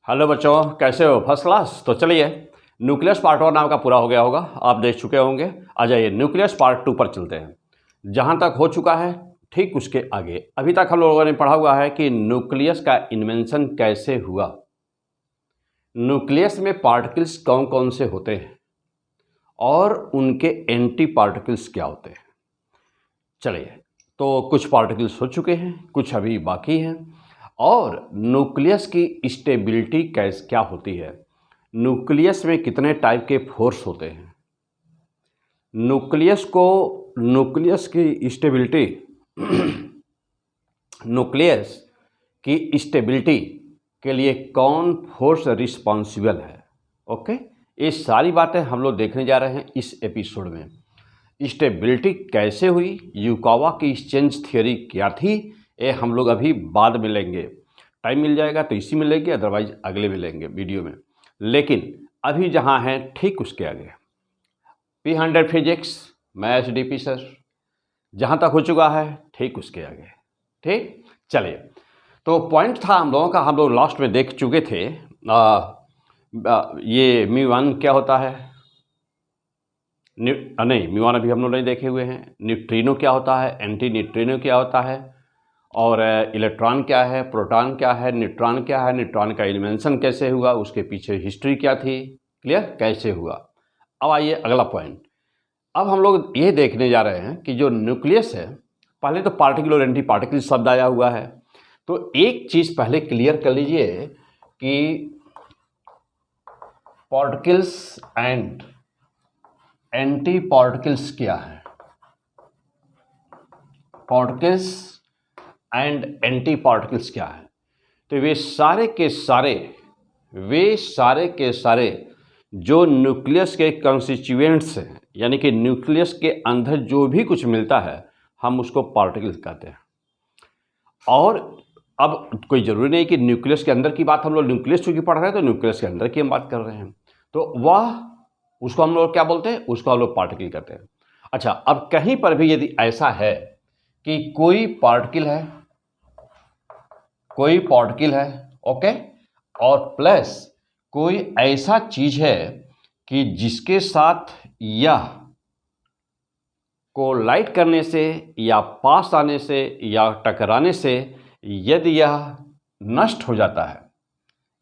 Hello बच्चों, कैसे हो? First class. तो चलिए, न्यूक्लियस पार्ट 1 नाम का पूरा हो गया होगा, आप देख चुके होंगे। आ जाइए न्यूक्लियस पार्ट 2 पर चलते हैं। जहाँ तक हो चुका है ठीक उसके आगे अभी तक हम लोगों ने पढ़ा हुआ है कि न्यूक्लियस का इन्वेंशन कैसे हुआ, न्यूक्लियस में पार्टिकल्स कौन कौन से होते हैं और उनके एंटी पार्टिकल्स क्या होते हैं। चलिए, तो कुछ पार्टिकल्स हो चुके हैं, कुछ अभी बाकी हैं। और न्यूक्लियस की स्टेबिलिटी क्या होती है, न्यूक्लियस में कितने टाइप के फोर्स होते हैं, न्यूक्लियस की स्टेबिलिटी न्यूक्लियस की स्टेबिलिटी के लिए कौन फोर्स रिस्पॉन्सिबल है। ओके, ये सारी बातें हम लोग देखने जा रहे हैं इस एपिसोड में। स्टेबिलिटी कैसे हुई, युकावा की एक्सचेंज थियोरी क्या थी, ये हम लोग अभी बाद में लेंगे। टाइम मिल जाएगा तो इसी में लेंगे, अदरवाइज अगले में लेंगे वीडियो में। लेकिन अभी जहाँ हैं ठीक उसके आगे P100 physics maths DP sir, जहाँ तक हो चुका है ठीक उसके आगे। ठीक, चलिए, तो पॉइंट था हम लोगों का, हम लोग लास्ट में देख चुके थे। ये μ1 क्या होता है, नहीं μ1 अभी हम लोग नहीं देखे हुए हैं। न्यूट्रिनो क्या होता है, एंटी न्यूट्रिनो क्या होता है, और इलेक्ट्रॉन क्या है, प्रोटॉन क्या है, न्यूट्रॉन क्या है, न्यूट्रॉन का इन्वेंशन कैसे हुआ, उसके पीछे हिस्ट्री क्या थी, क्लियर कैसे हुआ। अब आइए अगला पॉइंट। अब हम लोग ये देखने जा रहे हैं कि जो न्यूक्लियस है, पहले तो पार्टिकल और एंटी पार्टिकल शब्द आया हुआ है, तो एक चीज़ पहले क्लियर कर लीजिए कि पार्टिकल्स एंड एंटी पार्टिकल्स क्या है। पार्टिकल्स एंड एंटी पार्टिकल्स क्या है, तो वे सारे के सारे जो न्यूक्लियस के कंस्टिट्यूएंट्स हैं, यानी कि न्यूक्लियस के अंदर जो भी कुछ मिलता है हम उसको पार्टिकल्स कहते हैं। और अब कोई ज़रूरी नहीं कि न्यूक्लियस के अंदर की बात, हम लोग न्यूक्लियस चूँकि पढ़ रहे हैं तो न्यूक्लियस के अंदर की हम बात कर रहे हैं, तो वह उसको हम लोग क्या बोलते हैं, उसको हम लोग पार्टिकल कहते हैं। अच्छा, अब कहीं पर भी यदि ऐसा है कि कोई पार्टिकल है, ओके, और प्लस कोई ऐसा चीज है कि जिसके साथ यह कोलाइड करने से या पास आने से या टकराने से यदि यह नष्ट हो जाता है,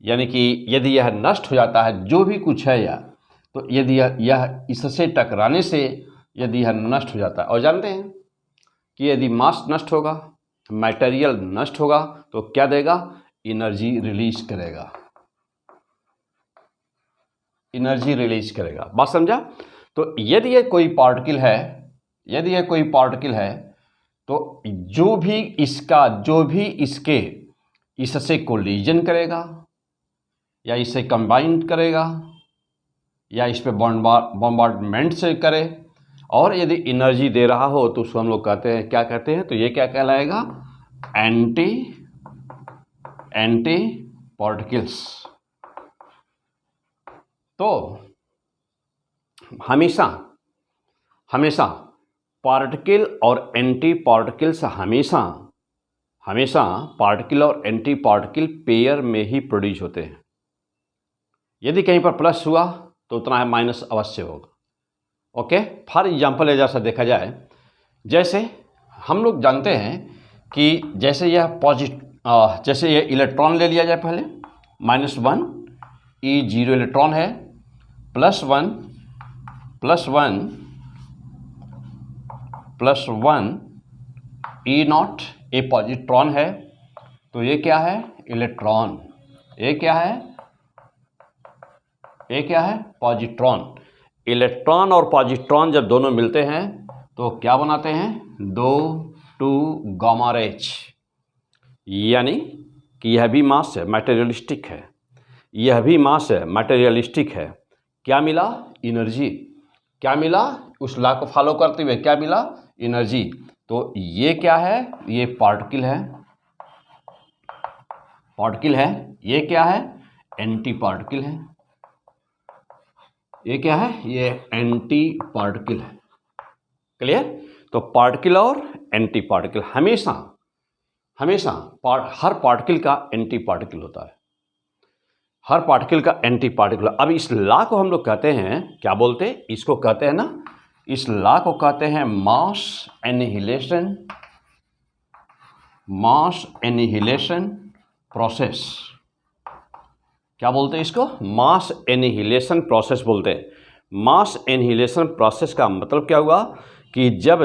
यानी कि यदि यह नष्ट हो जाता है जो भी कुछ है यह, तो यदि यह इससे टकराने से यदि यह नष्ट हो जाता है, और जानते हैं कि यदि मास नष्ट होगा, मटेरियल नष्ट होगा, तो क्या देगा, एनर्जी रिलीज करेगा। बात समझा? तो यदि यह कोई पार्टिकल है, तो जो भी इससे कोलिजन करेगा या इसे कंबाइन करेगा या इस पे बॉम्बार्डमेंट से करे, और यदि एनर्जी दे रहा हो तो उसको हम लोग क्या कहते हैं, तो ये क्या कहलाएगा, एंटी पार्टिकल्स। तो हमेशा पार्टिकल और एंटी पार्टिकल्स हमेशा पार्टिकल और एंटी पार्टिकल पेयर में ही प्रोड्यूस होते हैं। यदि कहीं पर प्लस हुआ तो उतना है माइनस अवश्य होगा। ओके, फॉर एग्जाम्पल जैसा देखा जाए, जैसे हम लोग जानते हैं कि जैसे ये इलेक्ट्रॉन ले लिया जाए, पहले -1 E0 इलेक्ट्रॉन है, +1 E0 ए पॉजिट्रॉन है, तो ये क्या है, इलेक्ट्रॉन। ये क्या है, पॉजिट्रॉन। इलेक्ट्रॉन और पॉजिट्रॉन जब दोनों मिलते हैं तो क्या बनाते हैं, 2 गामा रेज, यानी कि यह भी मास है, मटेरियलिस्टिक है, क्या मिला, एनर्जी। क्या मिला, उस लॉ को फॉलो करते हुए क्या मिला, एनर्जी। तो ये क्या है, ये पार्टिकल है, ये क्या है, एंटी पार्टिकल है, ये क्या है, ये एंटी पार्टिकल है। क्लियर? तो पार्टिकल और एंटी पार्टिकल हमेशा हर पार्टिकल का एंटी पार्टिकल होता है। हर पार्टिकल का एंटी पार्टिकल। अब इस लॉ को हम लोग कहते हैं, क्या बोलते हैं, इसको कहते हैं ना, इस लॉ को कहते हैं मास एनिहिलेशन प्रोसेस। क्या बोलते हैं इसको? मास एनिहिलेशन प्रोसेस बोलते हैं। मास एनिहिलेशन प्रोसेस का मतलब क्या हुआ कि जब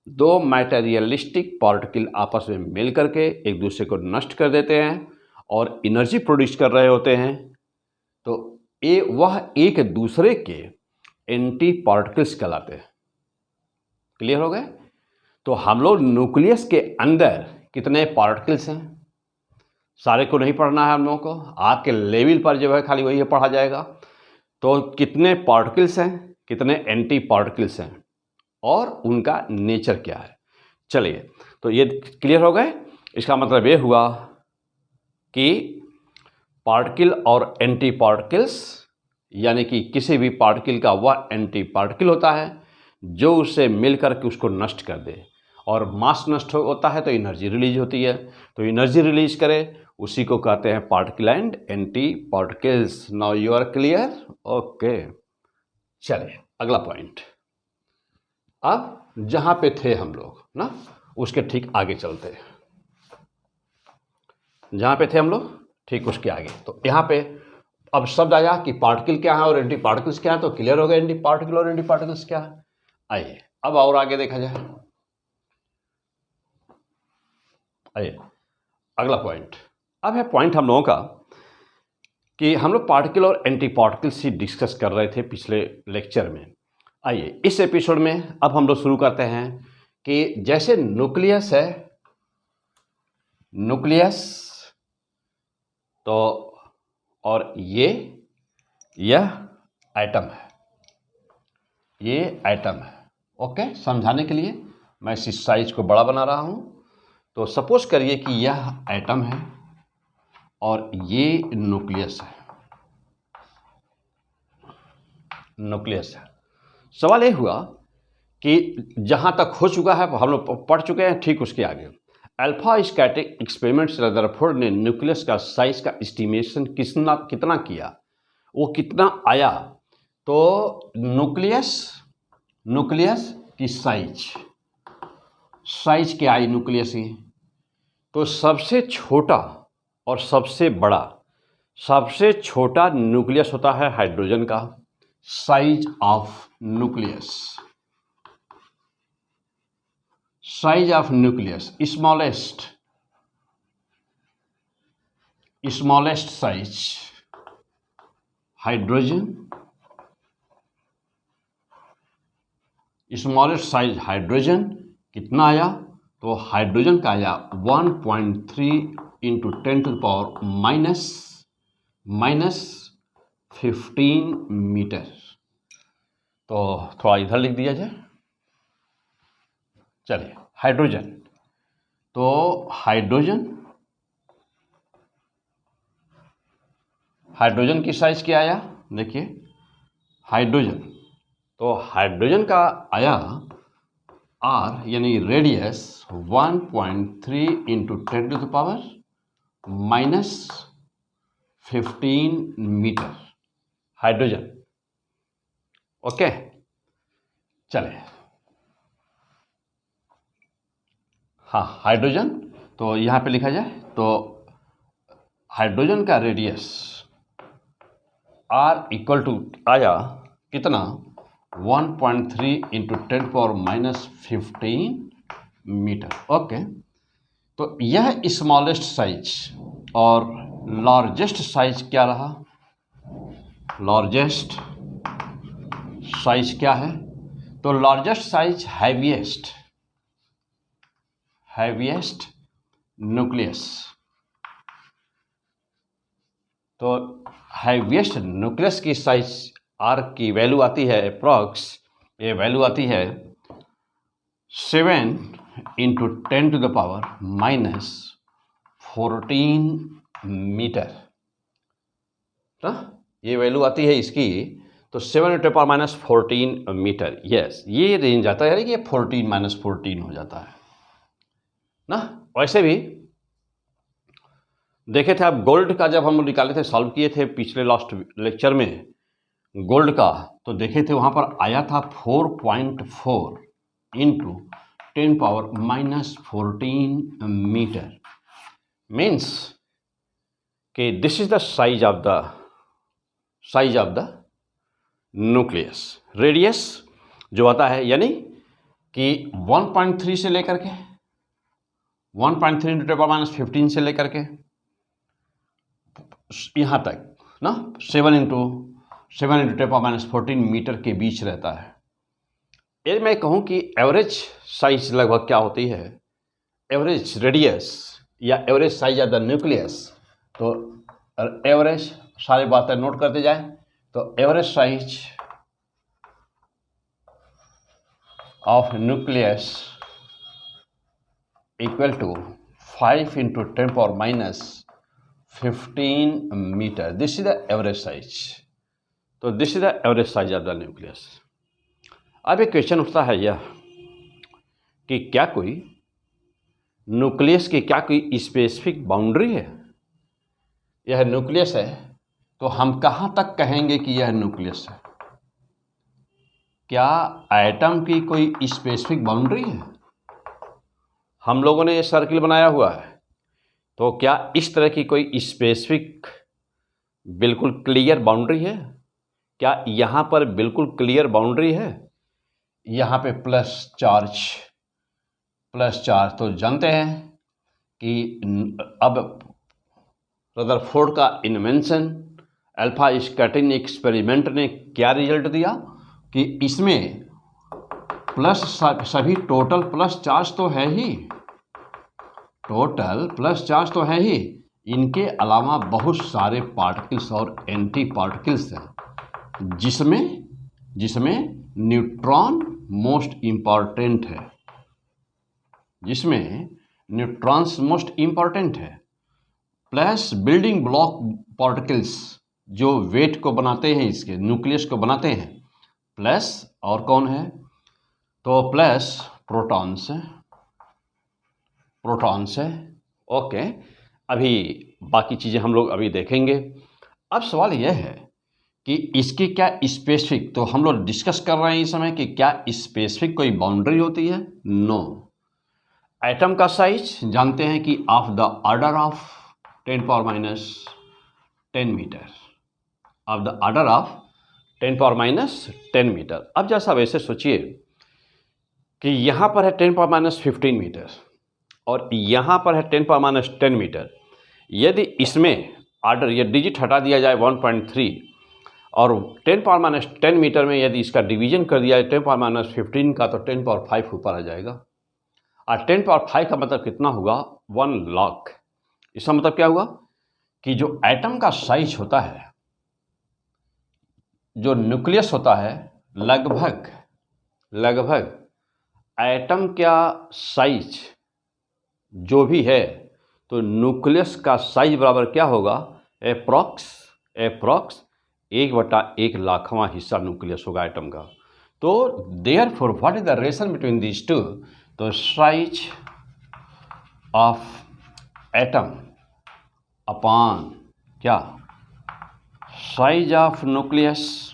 दो मैटेरियलिस्टिक पार्टिकल आपस में मिल करके एक दूसरे को नष्ट कर देते हैं और एनर्जी प्रोड्यूस कर रहे होते हैं, तो वह एक दूसरे के एंटी पार्टिकल्स कहलाते हैं। क्लियर हो गए? तो हम लोग न्यूक्लियस के अंदर कितने पार्टिकल्स हैं, सारे को नहीं पढ़ना है हम लोगों को, आपके लेवल पर जो है खाली वही पढ़ा जाएगा। तो कितने पार्टिकल्स हैं, कितने एंटी पार्टिकल्स हैं और उनका नेचर क्या है। चलिए, तो ये क्लियर हो गए। इसका मतलब ये हुआ कि पार्टिकल और एंटी पार्टिकल्स, यानी कि किसी भी पार्टिकल का वह एंटी पार्टिकल होता है जो उससे मिलकर के उसको नष्ट कर दे, और मास नष्ट होता है तो एनर्जी रिलीज होती है, तो एनर्जी रिलीज करे उसी को कहते हैं particle and anti particles. Now you are clear? Okay, चलिए अगला पॉइंट। अब जहां पे थे हम लोग ना, उसके ठीक आगे चलते हैं। जहां पे थे हम लोग ठीक उसके आगे, तो यहाँ पे अब शब्द आया कि पार्टिकल क्या है और एंटी पार्टिकल्स क्या है। तो क्लियर हो गया एंटी पार्टिकल और एंटी पार्टिकल्स क्या है। आइए अब और आगे देखा जाए। आइए अगला पॉइंट। अब है पॉइंट हम लोगों का कि हम लोग पार्टिकल और एंटी पार्टिकल्स ही डिस्कस कर रहे थे पिछले लेक्चर में। आइए इस एपिसोड में अब हम लोग शुरू करते हैं कि जैसे न्यूक्लियस है, न्यूक्लियस तो, और यह एटम है, ये एटम है। ओके, समझाने के लिए मैं इस साइज को बड़ा बना रहा हूं। तो सपोज करिए कि यह एटम है और ये न्यूक्लियस है, न्यूक्लियस है। सवाल ये हुआ कि जहां तक हो चुका है हम लोग पढ़ चुके हैं, ठीक उसके आगे अल्फा स्टैटिक एक्सपेरिमेंट्स रदरफोर्ड ने न्यूक्लियस का साइज का एस्टिमेशन कितना किया, वो कितना आया। तो न्यूक्लियस की साइज क्या आई न्यूक्लियस की। तो सबसे छोटा और सबसे बड़ा, सबसे छोटा न्यूक्लियस होता है हाइड्रोजन का, size of nucleus, size of nucleus, smallest size hydrogen, smallest size hydrogen कितना आया। तो हाइड्रोजन का आया 1.3 into 10 to the power -15 metre. तो थोड़ा इधर लिख दिया जाए। चलिए हाइड्रोजन, तो हाइड्रोजन की साइज क्या आया, देखिए हाइड्रोजन, तो हाइड्रोजन का आया आर यानी radius 1.3 into 10 to the power -15 metre hydrogen. Okay, चले हाँ हाइड्रोजन, तो यहाँ पे लिखा जाए तो हाइड्रोजन का रेडियस आर इक्वल टू आया कितना 1.3 इंटू 10 पावर -15 मीटर। ओके, तो यह स्मॉलेस्ट साइज और लार्जेस्ट साइज क्या रहा, लार्जेस्ट साइज क्या है। तो लार्जेस्ट साइज हैवीएस्ट न्यूक्लियस, तो हैवीएस्ट न्यूक्लियस की साइज आर की वैल्यू आती है अप्रॉक्स, ये वैल्यू आती है 7 into 10 to the power -14 metre. तो ये वैल्यू आती है इसकी, तो 7 इंटू पावर -14 मीटर। यस, ये रेंज आता है कि ये 14 -14 हो जाता है ना। वैसे भी देखे थे आप गोल्ड का, जब हम निकाले थे, सॉल्व किए थे पिछले लास्ट लेक्चर में गोल्ड का, तो देखे थे वहाँ पर आया था 4.4 इंटू 10⁻⁻14 मीटर। मीन्स कि this is the size of the nucleus. Radius जो आता है यानी कि 1.3 से लेकर के 1.3 इंटू 10⁻15 से लेकर के यहाँ तक ना 7 इंटू 10⁻14 मीटर के बीच रहता है। यदि मैं कहूँ कि एवरेज साइज लगभग क्या होती है, एवरेज रेडियस या average size of the nucleus, तो एवरेज सारी बातें नोट करते जाए तो average size of nucleus equal to 5 into 10⁻15 metre. This is the average size. तो this is the average size of the nucleus. अब एक क्वेश्चन उठता है यह कि क्या कोई न्यूक्लियस की क्या कोई स्पेसिफिक बाउंड्री है? यह न्यूक्लियस है तो हम कहाँ तक कहेंगे कि यह न्यूक्लियस है? क्या एटम की कोई स्पेसिफिक बाउंड्री है? हम लोगों ने ये सर्किल बनाया हुआ है, तो क्या इस तरह की कोई स्पेसिफिक बिल्कुल क्लियर बाउंड्री है? क्या यहाँ पर बिल्कुल क्लियर बाउंड्री है? यहाँ पे प्लस चार्ज तो जानते हैं कि अब रदरफोर्ड का इन्वेंशन अल्फा स्कैटरिंग एक्सपेरिमेंट ने क्या रिजल्ट दिया कि इसमें प्लस सभी टोटल प्लस चार्ज तो है ही, टोटल प्लस चार्ज तो है ही, इनके अलावा बहुत सारे पार्टिकल्स और एंटी पार्टिकल्स हैं, जिसमें न्यूट्रॉन मोस्ट इम्पॉर्टेंट है, जिसमें न्यूट्रॉन्स मोस्ट इम्पॉर्टेंट है, प्लस बिल्डिंग ब्लॉक पार्टिकल्स जो वेट को बनाते हैं, इसके न्यूक्लियस को बनाते हैं, प्लस और कौन है, तो प्लस प्रोटॉन्स है। ओके, अभी बाकी चीज़ें हम लोग अभी देखेंगे। अब सवाल यह है कि इसकी क्या स्पेसिफिक, तो हम लोग डिस्कस कर रहे हैं इस समय कि क्या स्पेसिफिक कोई बाउंड्री होती है? नो। एटम का साइज जानते हैं कि of the order of 10⁻10 metre, of the order of 10⁻10 metre. अब जैसा वैसे सोचिए कि यहाँ पर है 10⁻15 मीटर और यहाँ पर है 10⁻10 मीटर। यदि इसमें ऑर्डर या डिजिट हटा दिया जाए 1.3 और 10⁻10 मीटर में यदि इसका डिवीजन कर दिया जाए 10⁻15 का, तो 10⁻5 ऊपर आ जाएगा। और 10⁻5 का मतलब कितना होगा? 1 लाख। इसका मतलब क्या हुआ कि जो एटम का साइज होता है, जो न्यूक्लियस होता है, लगभग एटम का साइज जो भी है, तो न्यूक्लियस का साइज बराबर क्या होगा? एप्रॉक्स 1/1 लाखवां हिस्सा न्यूक्लियस होगा एटम का। तो therefore what is the relation between these two? तो साइज ऑफ एटम अपॉन क्या? Size of nucleus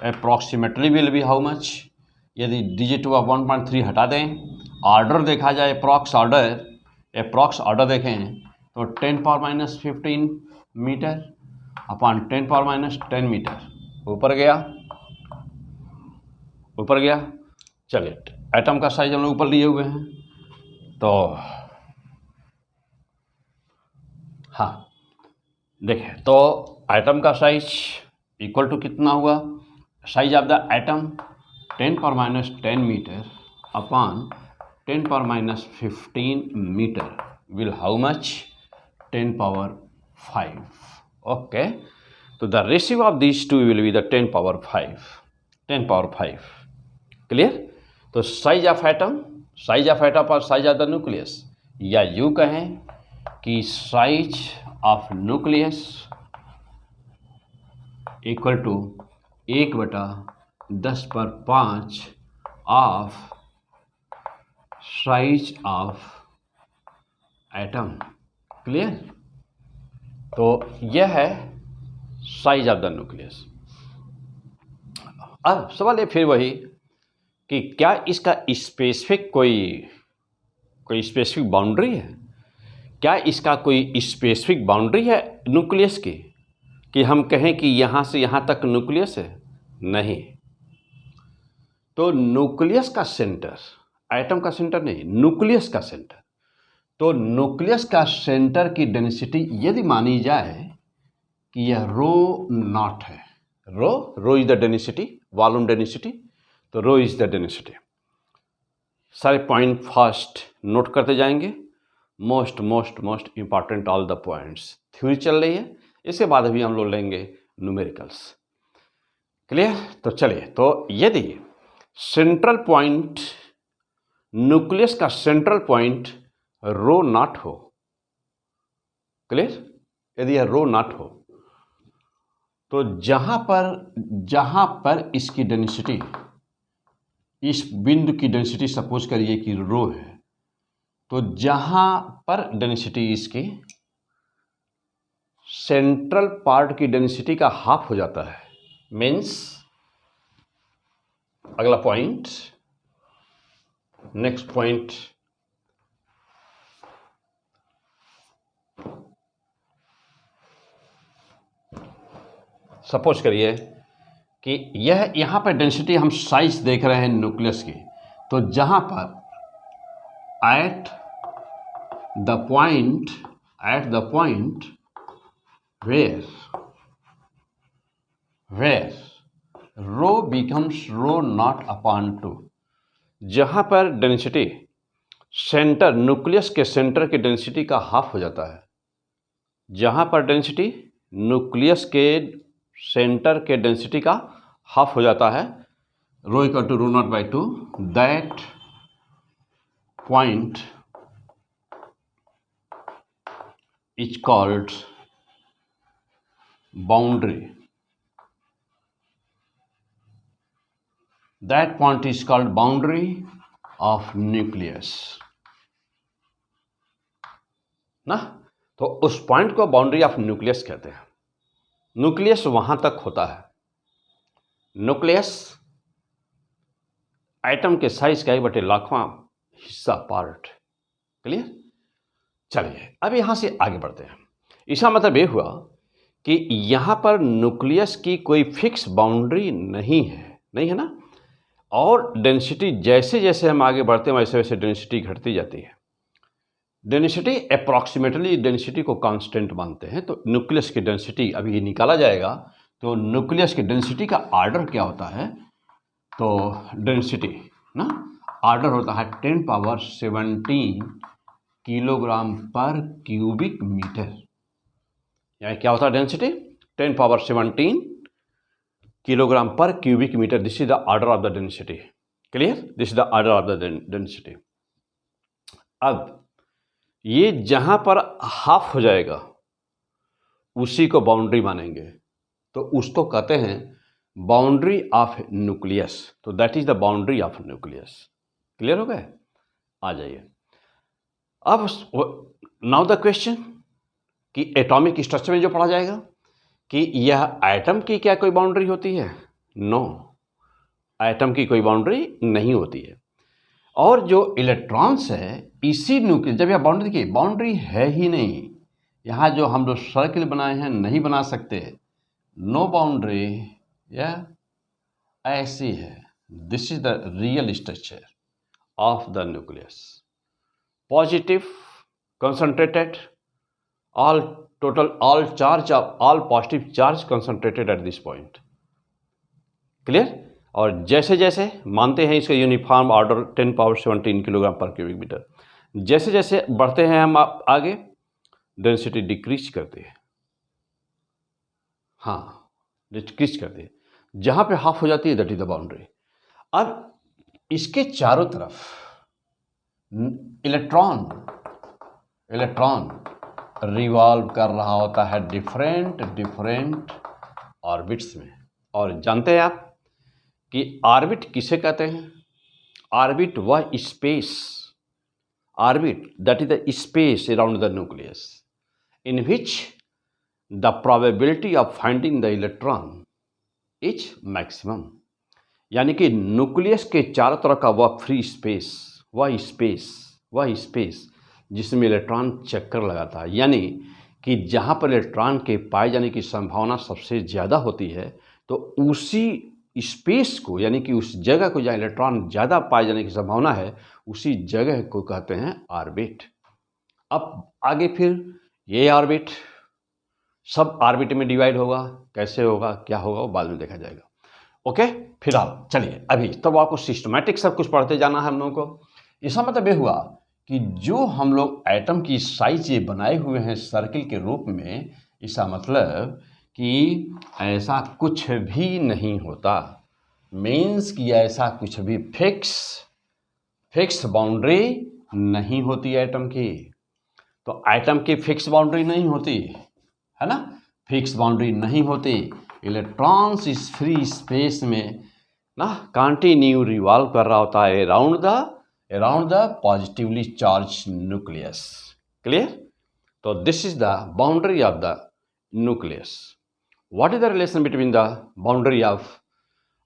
approximately will be how much? यदि डिजिट हुआ 1.3 हटा दें, ऑर्डर देखा जाए, अप्रॉक्स ऑर्डर देखें तो 10⁻15 मीटर अपॉन 10⁻10 मीटर ऊपर गया। चलिए, एटम का साइज हम लोग ऊपर लिए हुए हैं, तो हाँ देखें, तो एटम का साइज इक्वल टू कितना हुआ? Size of the atom 10⁻10 metre upon 10⁻15 metre will how much? 10⁻5. Okay, so the ratio of these two will be the 10⁻5. Clear? तो साइज ऑफ एटम और साइज ऑफ द न्यूक्लियस, या यूँ कहें कि size of nucleus equal to 1/10⁵ of size of atom clear. तो यह है size of the nucleus. अब सवाल है फिर वही कि क्या इसका स्पेसिफिक कोई स्पेसिफिक बाउंड्री है, क्या इसका कोई स्पेसिफिक बाउंड्री है न्यूक्लियस की, कि हम कहें कि यहाँ से यहाँ तक न्यूक्लियस है? नहीं। तो न्यूक्लियस का सेंटर, एटम का सेंटर नहीं, न्यूक्लियस का सेंटर, तो न्यूक्लियस का सेंटर की डेंसिटी यदि मानी जाए कि यह रो नॉट है, rho is the density, volume density, तो रो इज द डेंसिटी। सारे पॉइंट फास्ट नोट करते जाएंगे, most important all the points. Theory चल रही है, इसके बाद अभी हम लोग लेंगे न्यूमेरिकल्स। क्लियर। तो चलिए, तो यदि सेंट्रल पॉइंट, न्यूक्लियस का सेंट्रल पॉइंट रो नॉट हो, क्लियर, यदि यह रो नॉट हो, तो जहां पर इसकी डेंसिटी, इस बिंदु की डेंसिटी सपोज करिए कि रो है, तो जहां पर डेंसिटी इसकी सेंट्रल पार्ट की डेंसिटी का हाफ हो जाता है, मीन्स अगला पॉइंट, नेक्स्ट पॉइंट, सपोज करिए कि यह यहां पर डेंसिटी, हम साइज देख रहे हैं न्यूक्लियस की, तो जहां पर at the point where rho becomes rho naught upon 2, जहां पर डेंसिटी सेंटर, न्यूक्लियस के सेंटर की डेंसिटी का हाफ हो जाता है, जहां पर डेंसिटी न्यूक्लियस के सेंटर के डेंसिटी का हाफ हो जाता है, rho equal to rho naught by 2, that point is called boundary. That point is called boundary of nucleus, ना। तो उस पॉइंट को बाउंड्री ऑफ न्यूक्लियस कहते हैं। न्यूक्लियस वहां तक होता है, न्यूक्लियस एटम के साइज का 1/1000वां हिस्सा, पार्ट। क्लियर। चलिए, अब यहां से आगे बढ़ते हैं। इसका मतलब यह हुआ कि यहां पर न्यूक्लियस की कोई फिक्स बाउंड्री नहीं है ना, और डेंसिटी जैसे जैसे हम आगे बढ़ते हैं वैसे वैसे डेंसिटी घटती जाती है। डेंसिटी अप्रॉक्सीमेटली डेंसिटी को कांस्टेंट मानते हैं, तो न्यूक्लियस की डेंसिटी अभी ये निकाला जाएगा। तो न्यूक्लियस की डेंसिटी का आर्डर क्या होता है, तो डेंसिटी ना आर्डर होता है 10⁻17 किलोग्राम पर क्यूबिक मीटर। यानी क्या होता है डेंसिटी, 10⁻17 किलोग्राम पर cubic metre. This is the order of the density. Clear, this is the order of the density. अब ये जहां पर हाफ हो जाएगा उसी को बाउंड्री मानेंगे, तो उसको कहते हैं बाउंड्री ऑफ न्यूक्लियस। तो that is the boundary of nucleus. Clear हो गए। आ जाइए अब नाउ द क्वेश्चन कि एटॉमिक स्ट्रक्चर में जो पढ़ा जाएगा कि यह एटम की क्या कोई बाउंड्री होती है? नो, एटम की कोई बाउंड्री नहीं होती है। और जो इलेक्ट्रॉन्स है इसी न्यूक्लियस, जब यह बाउंड्री, देखिए बाउंड्री है ही नहीं, यहाँ जो हम लोग सर्किल बनाए हैं नहीं बना सकते, नो बाउंड्री, यह ऐसी है। This is the real structure of the nucleus. Positive concentrated, all charge of all positive charge concentrated at this point. Clear. और जैसे जैसे मानते हैं इसका यूनिफॉर्म ऑर्डर 10⁻17 किलोग्राम पर क्यूबिक मीटर, जैसे जैसे बढ़ते हैं हम आगे डेंसिटी डिक्रीज करते हैं, हाँ डिक्रीज करते हैं, जहाँ पे हाफ हो जाती है दैट इज द बाउंड्री। अब इसके चारों तरफ इलेक्ट्रॉन रिवॉल्व कर रहा होता है डिफरेंट ऑर्बिट्स में। और जानते हैं आप कि ऑर्बिट किसे कहते हैं? ऑर्बिट वह space, orbit that is the space around the nucleus, in which the probability of finding the electron is maximum। यानी कि न्यूक्लियस के चारों तरफ का वह फ्री स्पेस, वह स्पेस जिसमें इलेक्ट्रॉन चक्कर लगाता है, यानी कि जहाँ पर इलेक्ट्रॉन के पाए जाने की संभावना सबसे ज़्यादा होती है, तो उसी स्पेस को, यानी कि उस जगह को जहाँ इलेक्ट्रॉन ज़्यादा पाए जाने की संभावना है, उसी जगह को कहते हैं ऑर्बिट। अब आगे फिर ये ऑर्बिट सब ऑर्बिट में डिवाइड होगा, कैसे होगा, क्या होगा, वो बाद में देखा जाएगा। ओके, फिलहाल चलिए अभी तब आपको सिस्टमैटिक सब कुछ पढ़ते जाना है हम लोगों को। इसका मतलब ये हुआ कि जो हम लोग एटम की साइज ये बनाए हुए हैं सर्किल के रूप में, इसका मतलब कि ऐसा कुछ भी नहीं होता, मीन्स कि ऐसा कुछ भी फिक्स बाउंड्री नहीं होती एटम की। तो एटम की फिक्स बाउंड्री नहीं होती है ना, फिक्स बाउंड्री नहीं होती। इलेक्ट्रॉन्स इस फ्री स्पेस में ना कंटिन्यू रिवॉल्व कर रहा होता है around the positively charge nucleus. Clear? तो this is the boundary of the nucleus. What is the relation between the boundary of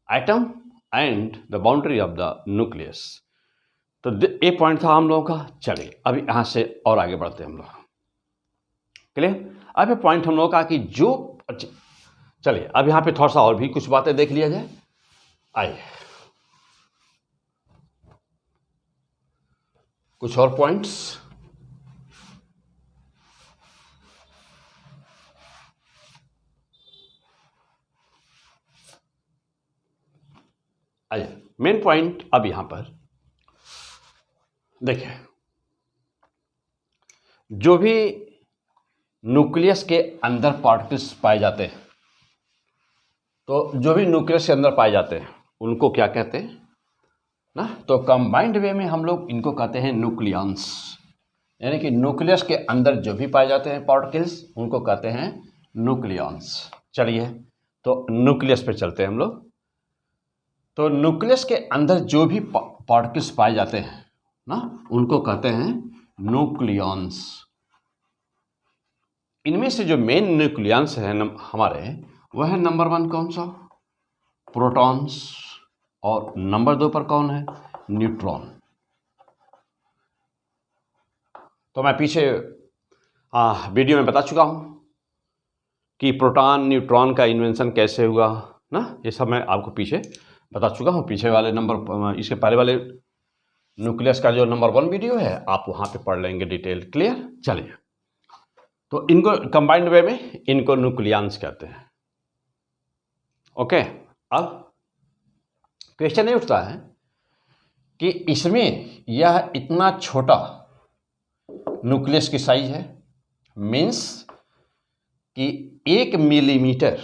atom and the boundary of the nucleus? तो ये point था हम लोगों का। चलिए अभी यहाँ से और आगे बढ़ते हैं हम लोग। क्लियर? अब ये पॉइंट हम लोगों का कि जो, चलिए अब यहाँ पे थोड़ा सा और भी कुछ बातें देख लिया जाए। आइए कुछ और पॉइंट्स। आइए मेन पॉइंट अब यहाँ पर देखिए, जो भी न्यूक्लियस के अंदर पार्टिकल्स पाए जाते हैं, तो जो भी न्यूक्लियस के अंदर पाए जाते हैं उनको क्या कहते हैं ना, तो कंबाइंड वे में हम लोग इनको कहते हैं न्यूक्लियॉन्स। यानी कि न्यूक्लियस के अंदर जो भी पाए जाते हैं पार्टिकल्स उनको कहते हैं न्यूक्लियॉन्स। चलिए तो न्यूक्लियस पे चलते हैं हम लोग। तो न्यूक्लियस के अंदर जो भी पार्टिकल्स पाए जाते हैं ना, उनको कहते हैं न्यूक्लियॉन्स। इनमें से जो मेन न्यूक्लियॉन्स हैं हमारे, वह है नंबर 1 कौन सा, प्रोटॉन्स, और नंबर 2 पर कौन है, न्यूट्रॉन। तो मैं पीछे वीडियो में बता चुका हूं कि प्रोटॉन न्यूट्रॉन का इन्वेंशन कैसे हुआ ना, ये सब मैं आपको पीछे बता चुका हूं। पीछे वाले नंबर, इसके पहले वाले न्यूक्लियस का जो नंबर 1 वीडियो है आप वहां पे पढ़ लेंगे डिटेल। क्लियर? चलिए तो इनको कंबाइंड वे में इनको न्यूक्लियॉन्स कहते हैं। ओके, अब क्वेश्चन ये उठता है कि इसमें यह इतना छोटा न्यूक्लियस की साइज है, मीन्स कि 1 मिलीमीटर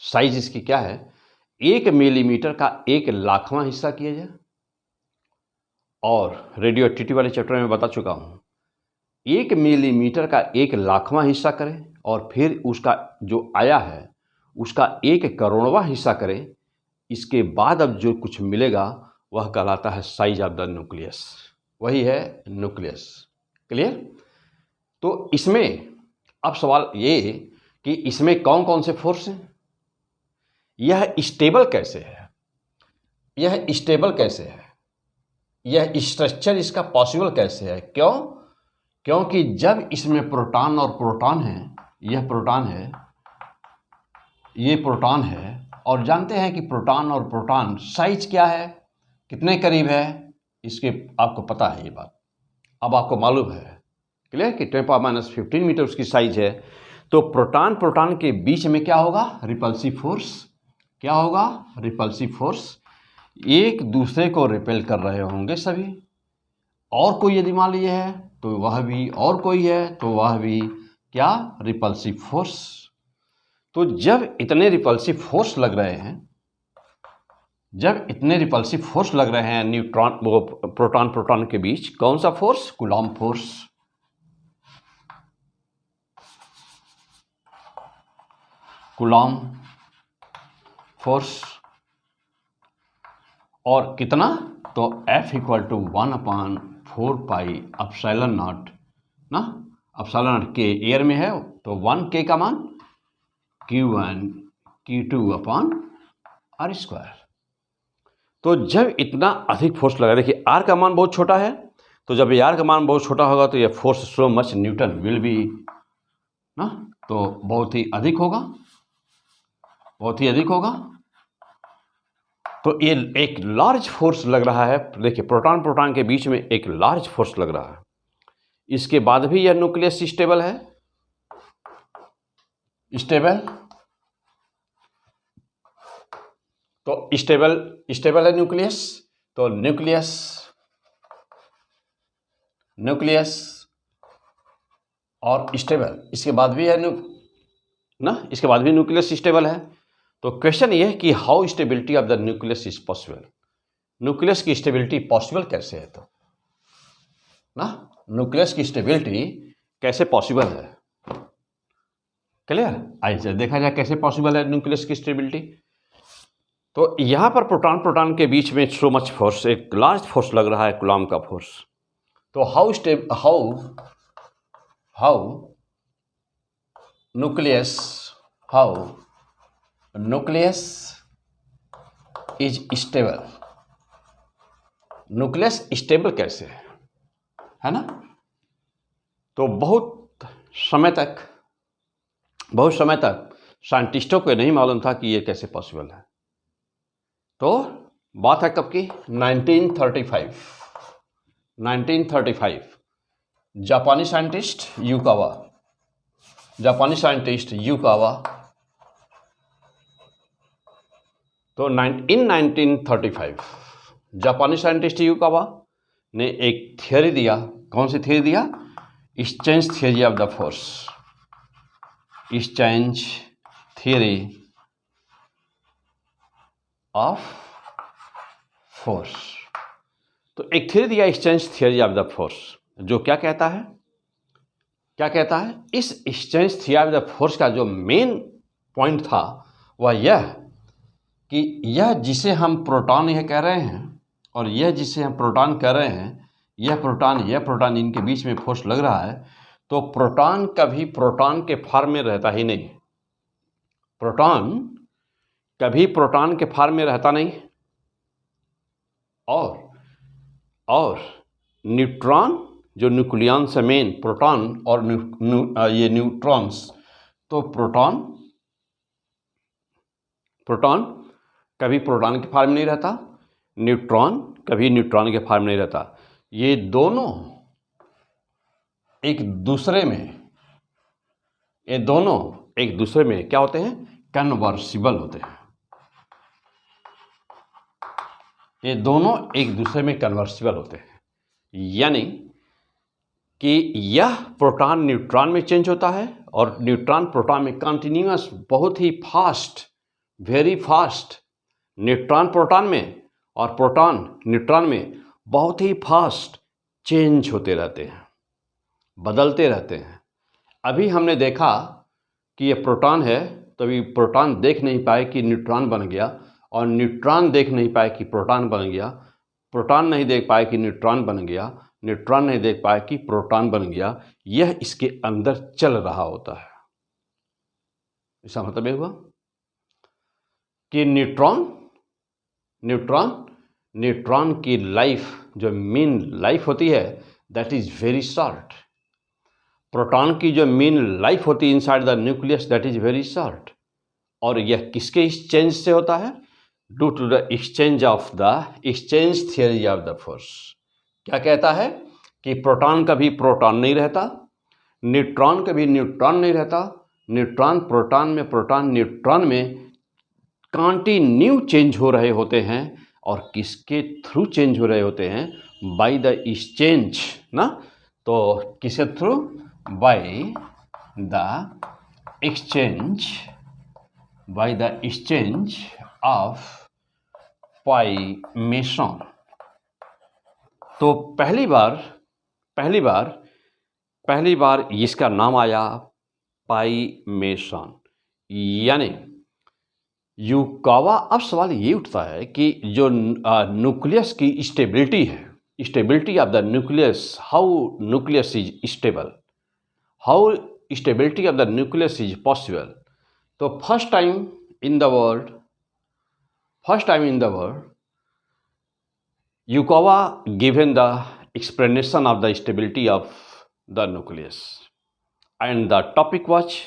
साइज इसकी क्या है, 1 मिलीमीटर का 1,00,000वां हिस्सा किया जाए। और रेडियो एक्टिविटी वाले चैप्टर में बता चुका हूं, 1 मिलीमीटर का 1,00,000वां हिस्सा करें और फिर उसका जो आया है उसका 1 करोड़वां हिस्सा करें, इसके बाद अब जो कुछ मिलेगा वह कहलाता है साइज ऑफ द न्यूक्लियस, वही है न्यूक्लियस। क्लियर? तो इसमें अब सवाल ये कि इसमें कौन कौन से फोर्स हैं, यह स्टेबल कैसे है, यह स्ट्रक्चर इसका पॉसिबल कैसे है। क्योंकि जब इसमें प्रोटॉन और प्रोटॉन है, यह प्रोटॉन है, ये प्रोटॉन है, और जानते हैं कि प्रोटॉन और प्रोटॉन साइज क्या है, कितने करीब है, इसके आपको पता है ये बात, अब आपको मालूम है। क्लियर? कि 10⁻15 मीटर उसकी साइज है। तो प्रोटॉन के बीच में क्या होगा, रिपल्सिव फोर्स। क्या होगा, रिपल्सिव फोर्स। एक दूसरे को रिपेल कर रहे होंगे सभी, और कोई यदि मान लीजिए है तो वह भी, और कोई है तो वह भी, क्या, रिपल्सिव फोर्स। तो जब इतने रिपल्सिव फोर्स लग रहे हैं, न्यूट्रॉन वो प्रोटॉन के बीच, कौन सा force, coulomb force. Coulomb force, और कितना, तो F = 1/4 पाई एप्सिलॉन नॉट ना, एप्सिलॉन नॉट के एयर में है तो 1 के का मान Q1 Q2 upon are square. तो जब इतना अधिक फोर्स लगा, देखिए आर का मान बहुत छोटा है, तो जब ये आर का मान बहुत छोटा होगा तो ये force so much Newton will be ना, तो बहुत ही अधिक होगा, बहुत ही अधिक होगा। तो ये एक लार्ज फोर्स लग रहा है, देखिए प्रोटॉन प्रोटॉन के बीच में एक लार्ज फोर्स लग रहा है। इसके बाद भी यह न्यूक्लियस स्टेबल है, स्टेबल, तो स्टेबल है न्यूक्लियस। तो न्यूक्लियस और स्टेबल, इसके बाद भी है इसके बाद भी न्यूक्लियस स्टेबल है। तो क्वेश्चन ये है कि how stability of the nucleus is possible, nucleus की स्टेबिलिटी पॉसिबल कैसे है, तो न्यूक्लियस की स्टेबिलिटी कैसे पॉसिबल है, क्लियर। आइए देखा जाए कैसे पॉसिबल है न्यूक्लियस की स्टेबिलिटी। तो यहाँ पर प्रोटॉन प्रोटॉन के बीच में सो मच फोर्स, एक लार्ज फोर्स लग रहा है, कूलॉम का फोर्स। तो how nucleus is stable, nucleus stable कैसे है ना। तो बहुत समय तक साइंटिस्टों को नहीं मालूम था कि ये कैसे पॉसिबल है। तो बात है कब की, 1935 जापानी साइंटिस्ट युकावा, तो इन 1935 जापानी साइंटिस्ट युकावा ने एक थियोरी दिया। कौन सी थियोरी दिया, exchange theory of the force, exchange theory of force. तो एक थियोरी दिया exchange theory of the force, जो क्या कहता है, इस exchange theory of the force का जो मेन पॉइंट था वह यह कि यह जिसे हम प्रोटॉन यह कह रहे हैं और यह जिसे हम प्रोटॉन कह रहे हैं, यह प्रोटॉन इनके बीच में फोर्स लग रहा है। तो प्रोटॉन कभी प्रोटॉन के फॉर्म में रहता ही नहीं, प्रोटॉन कभी प्रोटॉन के फॉर्म में रहता नहीं, और न्यूट्रॉन जो न्यूक्लियन से मेन प्रोटॉन और ये न्यूट्रॉन्स, तो प्रोटॉन कभी प्रोटॉन के फॉर्म में नहीं रहता, न्यूट्रॉन कभी न्यूट्रॉन के फॉर्म में नहीं रहता। ये दोनों एक दूसरे में क्या होते हैं, कन्वर्सिबल होते हैं। ये दोनों एक दूसरे में कन्वर्सिबल होते हैं, यानी कि यह प्रोटॉन न्यूट्रॉन में चेंज होता है और न्यूट्रॉन प्रोटॉन में कंटिन्यूअस, बहुत ही fast, very fast, neutron proton में और प्रोटॉन न्यूट्रॉन में बहुत ही फास्ट चेंज होते रहते हैं, बदलते रहते हैं। अभी हमने देखा कि ये प्रोटॉन है, तभी प्रोटॉन देख नहीं पाए कि न्यूट्रॉन बन गया, और न्यूट्रॉन देख नहीं पाए कि प्रोटॉन बन गया, प्रोटॉन नहीं देख पाए कि न्यूट्रॉन बन गया, न्यूट्रॉन नहीं देख पाए कि प्रोटॉन बन गया। यह इसके अंदर चल रहा होता है। इसका मतलब यह हुआ कि न्यूट्रॉन की लाइफ, जो मीन लाइफ होती है, that is very short. Proton की जो मीन लाइफ होती है inside the nucleus, that is very short. और यह किसके एक्सचेंज से होता है, due to the exchange theory of the force. क्या कहता है कि प्रोटॉन कभी प्रोटॉन नहीं रहता, न्यूट्रॉन कभी न्यूट्रॉन नहीं रहता, न्यूट्रॉन प्रोटॉन में, प्रोटॉन न्यूट्रॉन में कंटिन्यू चेंज हो रहे होते हैं। और किसके थ्रू चेंज हो रहे होते हैं, बाय द एक्सचेंज ना। तो किसके through, by the exchange of pi meson. तो पहली बार इसका नाम आया पाई मेसन, यानी युकावा। अब सवाल ये उठता है कि जो न्यूक्लियस की स्टेबिलिटी है, stability of the nucleus, how nucleus is stable, how stability of the nucleus is possible. तो first time in the world Yukawa given the explanation of the stability of the nucleus, and the topic was,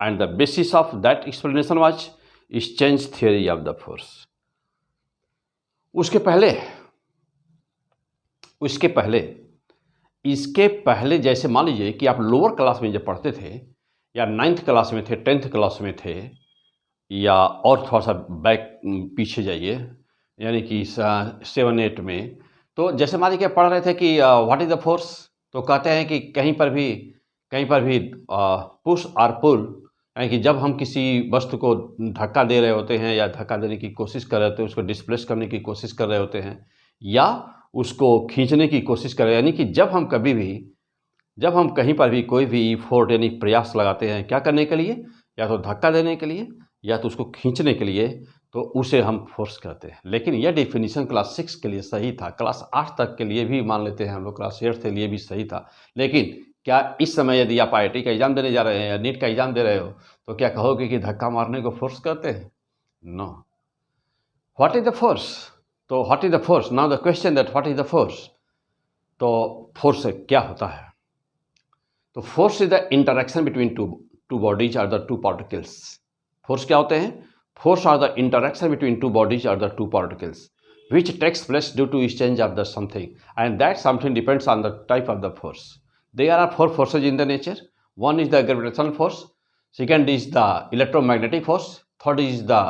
and the basis of that explanation was exchange theory of the force. उसके पहले जैसे मान लीजिए कि आप lower class में जब पढ़ते थे या 9th क्लास में थे, 10th क्लास में थे, या और थोड़ा सा बैक पीछे जाइए, यानी कि 7-8 में, तो जैसे मान लीजिए पढ़ रहे थे कि व्हाट इज द फोर्स, तो कहते हैं कि कहीं पर भी पुश और पुल, यानी कि जब हम किसी वस्तु को धक्का दे रहे होते हैं या धक्का देने की कोशिश कर रहे होते हैं, उसको डिस्प्लेस करने की कोशिश कर रहे होते हैं या उसको खींचने की कोशिश कर रहे हैं, यानी कि जब हम कहीं पर भी कोई भी फोर्स यानी प्रयास लगाते हैं क्या करने के लिए, या तो धक्का देने के लिए या तो उसको खींचने के लिए, तो उसे हम फोर्स कहते हैं। लेकिन यह डेफिनेशन क्लास 6 के लिए सही था, क्लास 8 तक के लिए भी मान लेते हैं हम लोग, क्लास 8 के लिए भी सही था। लेकिन क्या इस समय यदि आप IIT का एग्जाम देने जा रहे हैं या नीट का एग्जाम दे रहे हो तो क्या कहोगे कि धक्का मारने को फोर्स कहते हैं? No. What is the force? तो what is the force, now the question that what is the force. तो फोर्स क्या होता है? तो force is the interaction between two bodies और द टू पार्टिकल्स। फोर्स क्या होते हैं? Force are the interaction between two bodies or the two particles, which takes place due to exchange of the something, and that something depends on the type of the force. There are 4 forces in the nature. One is the gravitational force, second is the electromagnetic force, third is the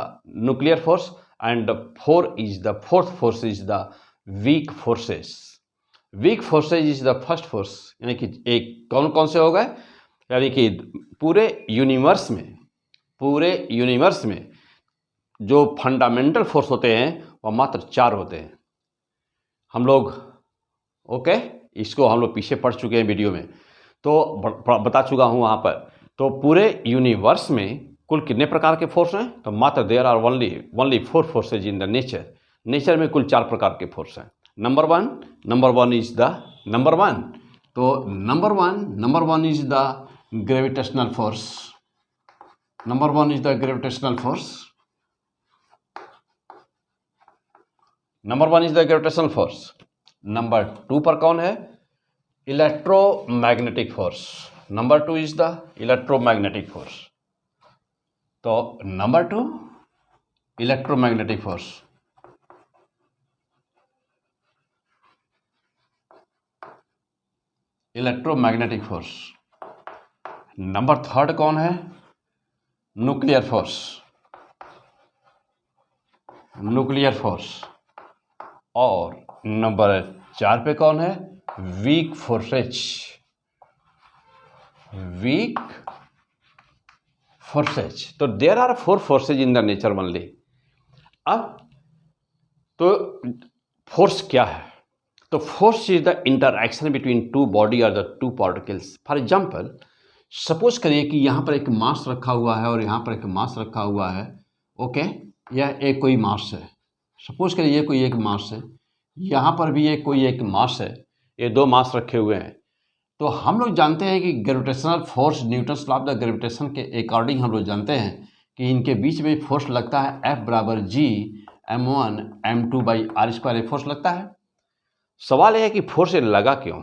nuclear force, and the fourth force is the weak forces. Weak forces is the first force, यानी कि एक कौन से हो गए, यानी कि पूरे यूनिवर्स में जो फंडामेंटल फोर्स होते हैं वह मात्र 4 होते हैं। हम लोग इसको हम लोग पीछे पढ़ चुके हैं वीडियो में, तो बता चुका हूँ वहाँ पर। तो पूरे यूनिवर्स में कुल कितने प्रकार के फोर्स हैं? तो मात्र there are only 4 forces in the nature में कुल 4 प्रकार के फोर्स हैं। Number one is the gravitational force. Number 1 is the gravitational force. Number 2 पर कौन है? Electromagnetic force. Number 2 is the electromagnetic force. तो नंबर 2 इलेक्ट्रोमैग्नेटिक फोर्स। नंबर 3 कौन है? Nuclear force. और नंबर 4 पे कौन है? Weak forces. तो there are 4 forces in the nature only. अब तो फोर्स क्या है? तो force is the interaction between two body और the two particles. For example, suppose करिए कि यहाँ पर एक मास रखा हुआ है और यहाँ पर एक मास रखा हुआ है। यह एक कोई मास है। सपोज करिए ये कोई एक मास है, यहाँ पर भी कोई एक मास है, ये 2 मास रखे हुए हैं। तो हम लोग जानते हैं कि gravitational force, Newton's law of the gravitation के अकॉर्डिंग हम लोग जानते हैं कि इनके बीच में फोर्स लगता है F बराबर G m1 m2/r²। फोर्स लगता है। सवाल यह है कि फोर्स लगा क्यों?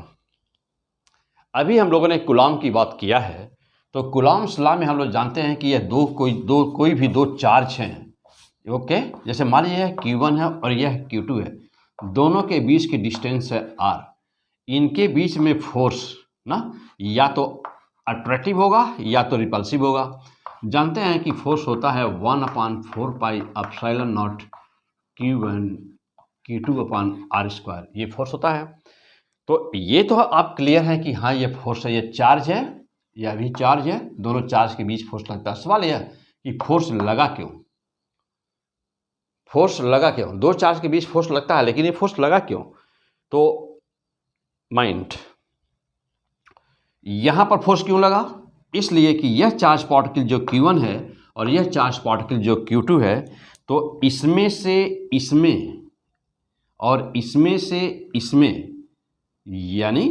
अभी हम लोगों ने कूलॉम की बात किया है, तो कूलॉम्स लॉ में हम लोग जानते हैं कि यह कोई भी दो चार्ज हैं। जैसे मान लीजिए Q1 है और यह Q2 है, दोनों के बीच की डिस्टेंस है r। इनके बीच में फोर्स या तो अट्रैक्टिव होगा या तो रिपल्सिव होगा। जानते हैं कि फोर्स होता है 1/4πε0 Q1 Q2/r²। ये फोर्स होता है। तो ये तो आप क्लियर हैं कि हाँ ये फोर्स है, ये चार्ज है, यह भी चार्ज है, दोनों चार्ज के बीच फोर्स लगता है। सवाल यह कि फोर्स लगा क्यों? दो चार्ज के बीच फोर्स लगता है, लेकिन ये फोर्स लगा क्यों? तो माइंड, यहां पर फोर्स क्यों लगा? इसलिए कि यह चार्ज पार्टिकल जो Q1 है और यह चार्ज पार्टिकल जो Q2 है, तो इसमें से इसमें और इसमें से इसमें, यानी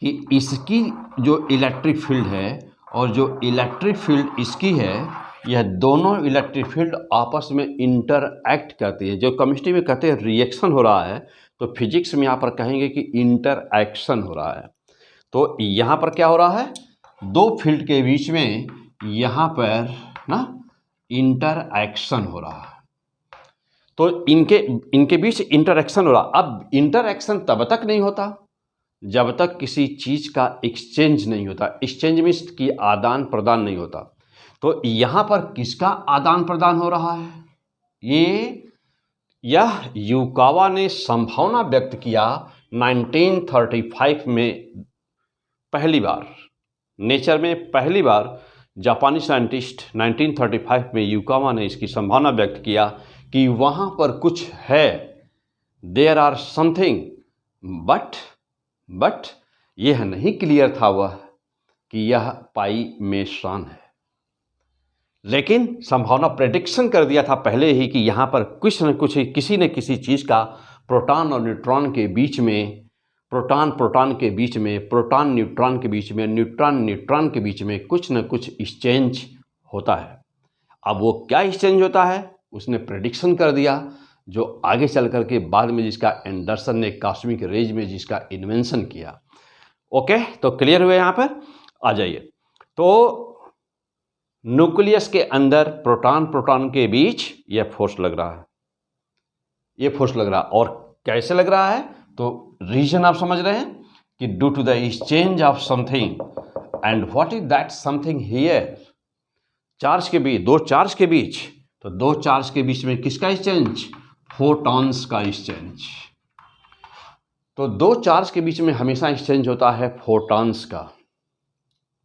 कि इसकी जो इलेक्ट्रिक फील्ड है और जो इलेक्ट्रिक फील्ड इसकी है, यह दोनों इलेक्ट्रिक फील्ड आपस में इंटरएक्ट करती है। जो केमिस्ट्री में कहते हैं रिएक्शन हो रहा है, तो फिजिक्स में यहाँ पर कहेंगे कि इंटरएक्शन हो रहा है। तो यहाँ पर क्या हो रहा है, दो फील्ड के बीच में यहाँ पर ना इंटरएक्शन हो रहा है। तो इनके बीच इंटरएक्शन हो रहा। अब इंटरएक्शन तब तक नहीं होता जब तक किसी चीज़ का एक्सचेंज नहीं होता। एक्सचेंज मीन्स की आदान प्रदान नहीं होता। तो यहाँ पर किसका आदान प्रदान हो रहा है, यह युकावा ने संभावना व्यक्त किया 1935 में पहली बार। नेचर में पहली बार जापानी साइंटिस्ट 1935 में युकावा ने इसकी संभावना व्यक्त किया कि वहाँ पर कुछ है, देयर आर समथिंग, बट यह नहीं क्लियर था वह कि यह पाई मेसन है। लेकिन संभावना प्रेडिक्शन कर दिया था पहले ही कि यहाँ पर कुछ न कुछ किसी न किसी चीज़ का प्रोटॉन और न्यूट्रॉन के बीच में, प्रोटॉन के बीच में, प्रोटॉन न्यूट्रॉन के बीच में, न्यूट्रॉन के बीच में कुछ न कुछ एक्सचेंज होता है। अब वो क्या एक्सचेंज होता है उसने प्रेडिक्शन कर दिया, जो आगे चल कर के बाद में जिसका एंडरसन ने कॉस्मिक रेज में जिसका इन्वेंशन किया। ओके, तो क्लियर हुए यहाँ पर। आ जाइए, तो न्यूक्लियस के अंदर प्रोटॉन के बीच यह फोर्स लग रहा है, ये फोर्स लग रहा है। और कैसे लग रहा है, तो रीजन आप समझ रहे हैं कि due to the exchange of something. And what is that something here, charge के बीच, दो चार्ज के बीच, तो दो चार्ज के बीच में किसका एक्सचेंज, फोटॉन्स का एक्सचेंज। तो दो चार्ज के बीच में हमेशा एक्सचेंज होता है फोटॉन्स का।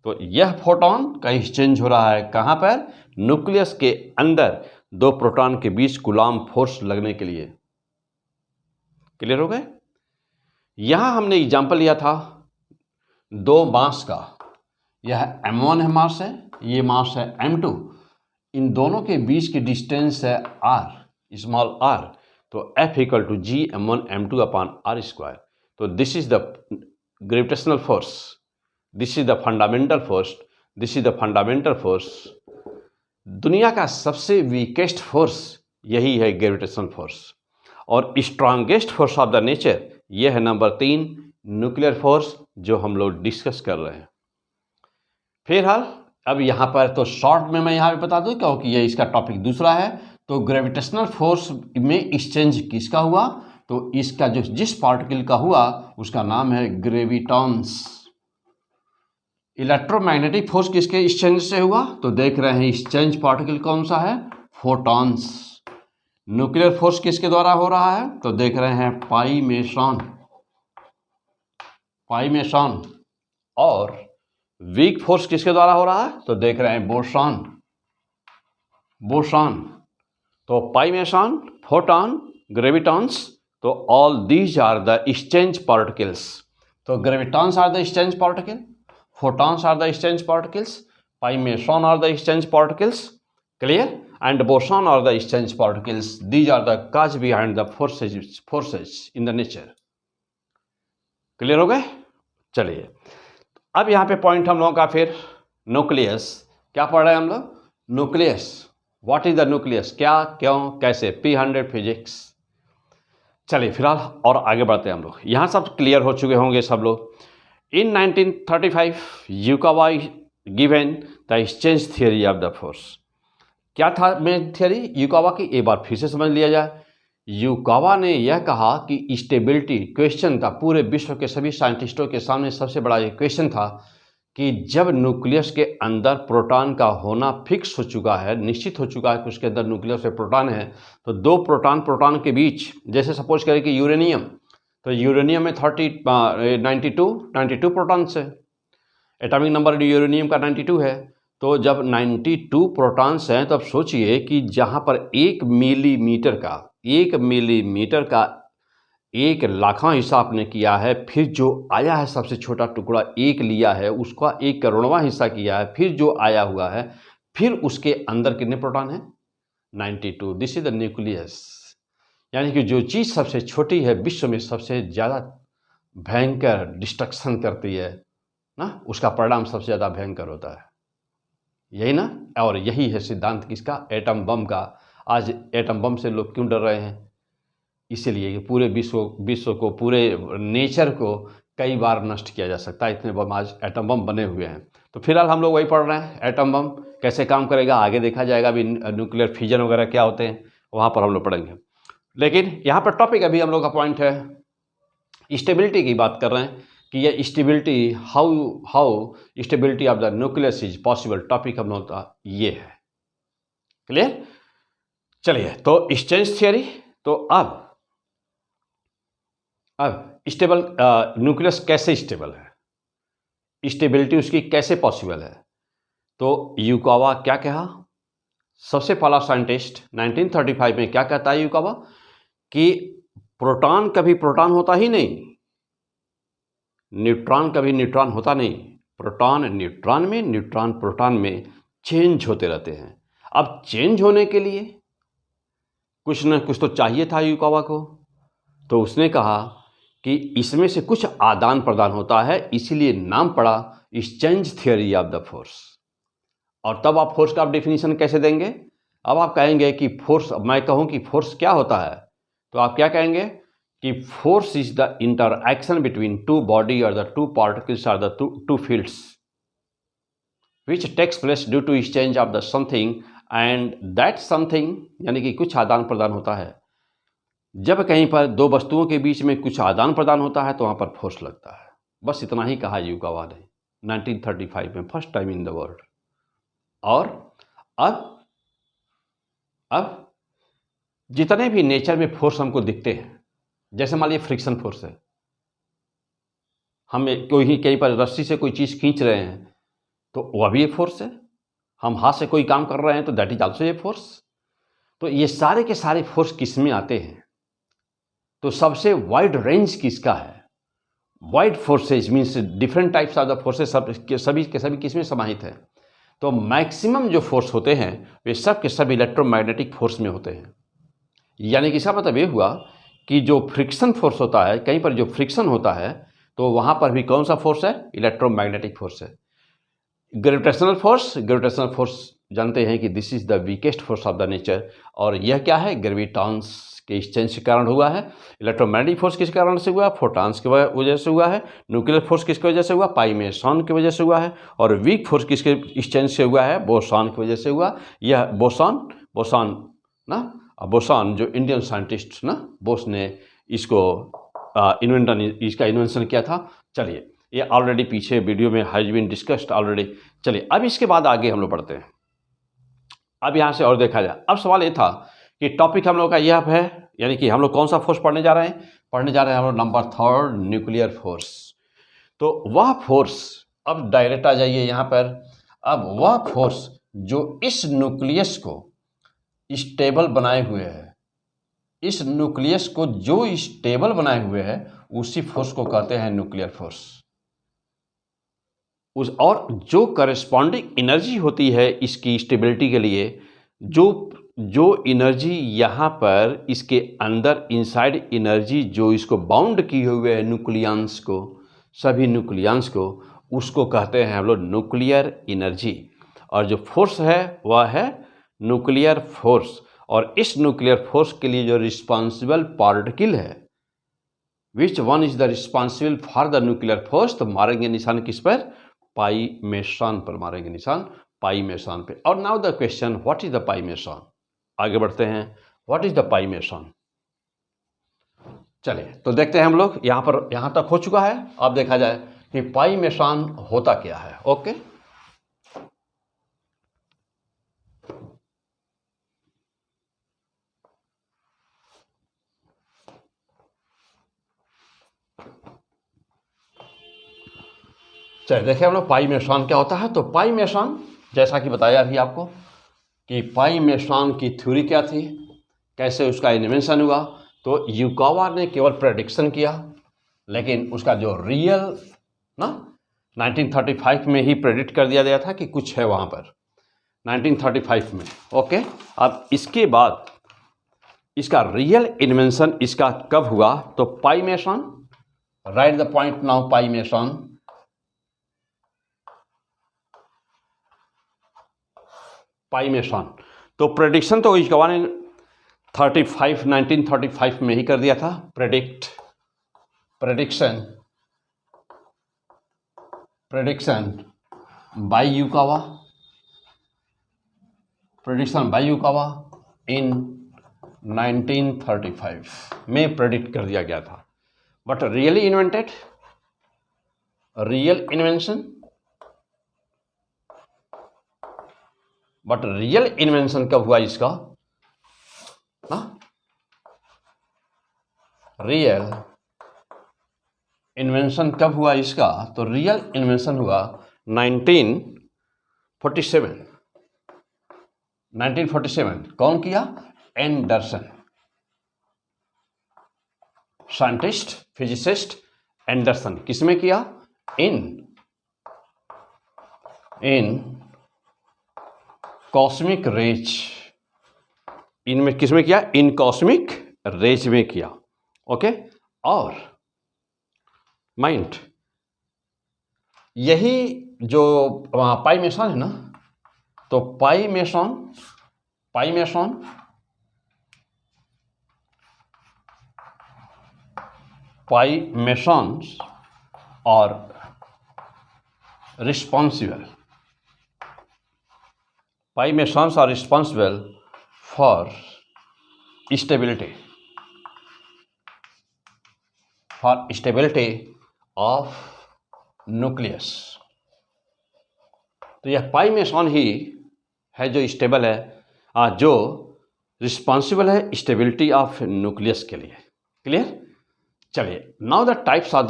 तो यह फोटॉन का एक्सचेंज हो रहा है कहाँ पर, न्यूक्लियस के अंदर दो प्रोटॉन के बीच कूलॉम फोर्स लगने के लिए। क्लियर हो गए। यहां हमने एग्जांपल लिया था दो मास का, यह m1 है मास है, ये मास है m2। इन दोनों के बीच की डिस्टेंस है r, स्मॉल r। तो F equal to G m1 m2 upon r square. तो this is the gravitational force, this is the fundamental force, this is the fundamental force. दुनिया का सबसे वीकेस्ट फोर्स यही है ग्रेविटेशनल फोर्स। और strongest force of the nature यह है number 3 nuclear force, जो हम लोग डिस्कस कर रहे हैं। फिलहाल अब यहाँ पर तो शॉर्ट में मैं यहाँ पे बता दूँ क्योंकि ये इसका टॉपिक दूसरा है। तो ग्रेविटेशनल फोर्स में एक्सचेंज किसका हुआ, तो इसका जो जिस पार्टिकल का हुआ उसका नाम है ग्रेविटॉन्स। इलेक्ट्रोमैग्नेटिक फोर्स किसके एक्सचेंज से हुआ, तो देख रहे हैं एक्सचेंज पार्टिकल कौन सा है, फोटॉन्स। न्यूक्लियर फोर्स किसके द्वारा हो रहा है, तो देख रहे हैं पाई मेसन। और वीक फोर्स किसके द्वारा हो रहा है, तो देख रहे हैं बोसॉन। तो पाई मेसन, फोटॉन, ग्रेविटॉन्स, तो all these are the exchange particles. तो gravitons are the exchange particle, photons are the exchange particles, pi meson are the exchange particles, clear, and boson are the exchange particles. These are the cause behind the forces in the nature. Clear हो गए। चलिए अब यहाँ पे point हम लोगों का फिर न्यूक्लियस, क्या पढ़ रहे हैं हम लोग, nucleus, what is the nucleus, क्या, क्यों, कैसे, P100 फिजिक्स। चलिए फिलहाल और आगे बढ़ते हैं हम लोग। यहाँ सब क्लियर हो चुके होंगे सब लोग। In 1935, Yukawa given the exchange theory of the force। क्या था मेन थियरी युकावा की, एक बार फिर से समझ लिया जाए। युकावा ने यह कहा कि स्टेबिलिटी क्वेश्चन था, पूरे विश्व के सभी साइंटिस्टों के सामने सबसे बड़ा ये क्वेश्चन था कि जब न्यूक्लियस के अंदर प्रोटॉन का होना फिक्स हो चुका है, निश्चित हो चुका है कि उसके अंदर न्यूक्लियस में प्रोटॉन है, तो दो प्रोटॉन के बीच, जैसे सपोज करें कि यूरेनियम, तो यूरेनियम में 92 प्रोटॉन्स है, एटॉमिक नंबर यूरेनियम का 92 है। तो जब 92 प्रोटॉन्स हैं तो अब सोचिए कि जहाँ पर 1 मिलीमीटर का 1 लाखवां हिस्सा आपने किया है, फिर जो आया है सबसे छोटा टुकड़ा 1 लिया है, उसका 1 करोड़वां हिस्सा किया है, फिर जो आया हुआ है, फिर उसके अंदर कितने प्रोटॉन हैं, 92। This is the nucleus. यानी कि जो चीज़ सबसे छोटी है विश्व में सबसे ज़्यादा भयंकर डिस्ट्रक्शन करती है ना, उसका परिणाम सबसे ज़्यादा भयंकर होता है। यही ना, और यही है सिद्धांत किसका, एटम बम का। आज एटम बम से लोग क्यों डर रहे हैं, इसीलिए कि पूरे विश्व को, पूरे नेचर को कई बार नष्ट किया जा सकता है, इतने बम आज एटम बम बने हुए हैं। तो फिलहाल हम लोग वही पढ़ रहे हैं, एटम बम कैसे काम करेगा आगे देखा जाएगा, अभी न्यूक्लियर फ्यूजन वगैरह क्या होते हैं वहाँ पर हम लोग पढ़ेंगे। लेकिन यहाँ पर टॉपिक अभी हम लोग का पॉइंट है स्टेबिलिटी की बात कर रहे हैं कि ये stability, how stability of the nucleus is possible, topic हम लोग का ये है। क्लियर? चलिए, तो एक्सचेंज थियरी, तो अब स्टेबल न्यूक्लियस कैसे स्टेबल है, स्टेबिलिटी उसकी कैसे पॉसिबल है। तो युकावा क्या कहा, सबसे पहला साइंटिस्ट 1935 में क्या कहता है युकावा कि प्रोटॉन कभी प्रोटॉन होता ही नहीं, न्यूट्रॉन कभी न्यूट्रॉन होता नहीं, प्रोटॉन न्यूट्रॉन में, न्यूट्रॉन प्रोटॉन में चेंज होते रहते हैं। अब चेंज होने के लिए कुछ न कुछ तो चाहिए था युकावा को, तो उसने कहा कि इसमें से कुछ आदान प्रदान होता है, इसीलिए नाम पड़ा exchange theory of the force. और तब आप फोर्स का आप डेफिनेशन कैसे देंगे, अब आप कहेंगे कि फोर्स, मैं कहूं कि फोर्स क्या होता है, तो आप क्या कहेंगे कि force is the interaction between two body और द टू पार्टिकल्स और the two fields which takes place due to exchange of the something and that something, यानी कि कुछ आदान प्रदान होता है। जब कहीं पर दो वस्तुओं के बीच में कुछ आदान प्रदान होता है तो वहाँ पर फोर्स लगता है। बस इतना ही कहा युकावा ने 1935 में, first time in the world. और अब जितने भी नेचर में फोर्स हमको दिखते हैं, जैसे मान लीजिए फ्रिक्शन फोर्स है, हम कोई कहीं पर रस्सी से कोई चीज़ खींच रहे हैं तो वह भी एक फोर्स है, हम हाथ से कोई काम कर रहे हैं तो that is also a force. तो ये सारे के सारे फोर्स किस में आते हैं, तो सबसे वाइड रेंज किसका है, wide forces means different types of the forces, सभी के सभी किस में समाहित है। तो मैक्सिमम जो फोर्स होते हैं वे सब के सब इलेक्ट्रोमैग्नेटिक फोर्स में होते हैं। यानी कि इसका मतलब ये हुआ कि जो फ्रिक्शन फोर्स होता है, कहीं पर जो फ्रिक्शन होता है तो वहाँ पर भी कौन सा फोर्स है, इलेक्ट्रोमैग्नेटिक फोर्स है। ग्रेविटेशनल फोर्स जानते हैं कि this is the weakest force of the nature, और यह क्या है, ग्रेविटॉन्स के एक्सचेंज के कारण हुआ है। इलेक्ट्रोमैग्नेटिक फोर्स किस कारण से हुआ, फोटॉन्स की वजह से हुआ है। न्यूक्लियर फोर्स किसकी वजह से हुआ, पाई मेसन की वजह से हुआ है। और वीक फोर्स किसके एक्सचेंज से हुआ है, बोसॉन की वजह से हुआ। यह बोसॉन ना, बोसॉन जो इंडियन साइंटिस्ट ना, बोस ने इसको इसका इन्वेंशन किया था। चलिए, ये ऑलरेडी पीछे वीडियो में हैज बीन डिस्कस्ड ऑलरेडी। चलिए, अब इसके बाद आगे हम लोग बढ़ते हैं। अब यहाँ से और देखा जाए, अब सवाल ये था कि टॉपिक हम लोग का यह है, यानी कि हम लोग कौन सा फोर्स पढ़ने जा रहे हैं, हम लोग नंबर 3 न्यूक्लियर फोर्स। तो वह फोर्स, अब डायरेक्ट आ जाइए यहाँ पर, अब वह फोर्स जो इस न्यूक्लियस को स्टेबल बनाए हुए है, इस न्यूक्लियस को जो स्टेबल बनाए हुए है, उसी फोर्स को कहते हैं न्यूक्लियर फोर्स। और जो करस्पॉन्डिंग एनर्जी होती है इसकी स्टेबिलिटी के लिए, जो एनर्जी यहाँ पर इसके अंदर इनसाइड एनर्जी जो इसको बाउंड किए हुए है न्यूक्लियंस को, सभी न्यूक्लियंस को, उसको कहते हैं हम लोग न्यूक्लियर एनर्जी। और जो फोर्स है वह है न्यूक्लियर फोर्स। और इस न्यूक्लियर फोर्स के लिए जो रिस्पॉन्सिबल पार्टिकल है, which one is the responsible for the nuclear force, तो मारेंगे निशान किस पर, पाई मेसन पर मारेंगे निशान, पाई मेसन पे। और now the question, what is the pi mason. आगे बढ़ते हैं, what is the pi mason. चलिए, तो देखते हैं हम लोग, यहाँ तक हो चुका है। अब देखा जाए कि पाई मेसन होता क्या है। ओके, चलिए देखिए हम लोग पाई मेसन क्या होता है। तो पाई मेसन, जैसा कि बताया अभी आपको कि पाई मेसन की थ्योरी क्या थी, कैसे उसका इन्वेंशन हुआ। तो युकावा ने केवल प्रेडिक्शन किया, लेकिन उसका जो रियल ना 1935 में ही प्रेडिक्ट कर दिया गया था कि कुछ है वहाँ पर 1935 में। ओके, अब इसके बाद इसका रियल इन्वेंशन इसका कब हुआ, तो pi meson, right the point now, pi meson pi meson. तो प्रेडिक्शन तो इजकवा ने 1935 में ही कर दिया था। प्रेडिक्शन बाय यूकावा इन 1935 में प्रेडिक्ट कर दिया गया था। बट रियल इन्वेंशन कब हुआ इसका? रियल इन्वेंशन कब हुआ इसका? तो रियल इन्वेंशन हुआ 1947। कौन किया? Anderson, scientist physicist Anderson. किसमें किया? इन कॉस्मिक रेज। इनमें किसमें किया? इन कॉस्मिक रेज में किया। ओके। और माइंड, यही जो पाई मेसन है ना, तो पाई मेसन्स और responsible for stability of nucleus. तो यह पाई मेसन ही है जो स्टेबल है, जो रिस्पॉन्सिबल है स्टेबिलिटी ऑफ न्यूक्लियस के लिए। क्लियर? चलिए, now the types of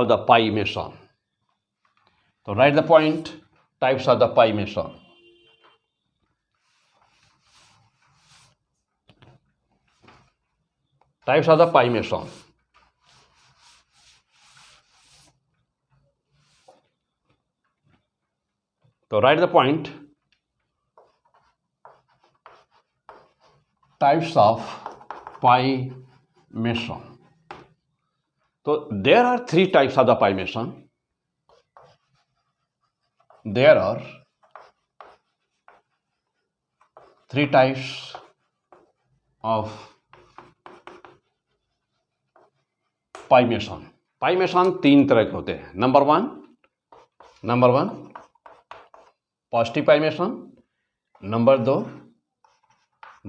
the pi meson. तो right the point, types of the pi meson. Types of the pi meson. तो right the point, types of pi meson. तो there are 3 types of the pi meson. There are 3 types of pi meson. Pi meson 3 तरह के होते हैं। Number one positive pi meson, number 2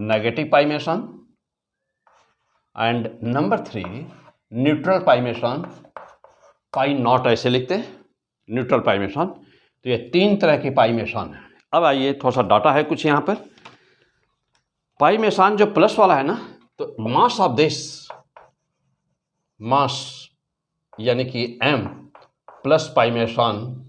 negative pi meson, and number 3 neutral pi meson. Pi not ऐसे लिखते हैं, neutral पाई meson. तो ये 3 तरह की पाई मेसन है। अब आइए, थोड़ा सा डाटा है कुछ यहाँ पर। पाई मेसन जो प्लस वाला है ना, तो मास ऑफ दिस, मास यानी कि m प्लस पाई मेसन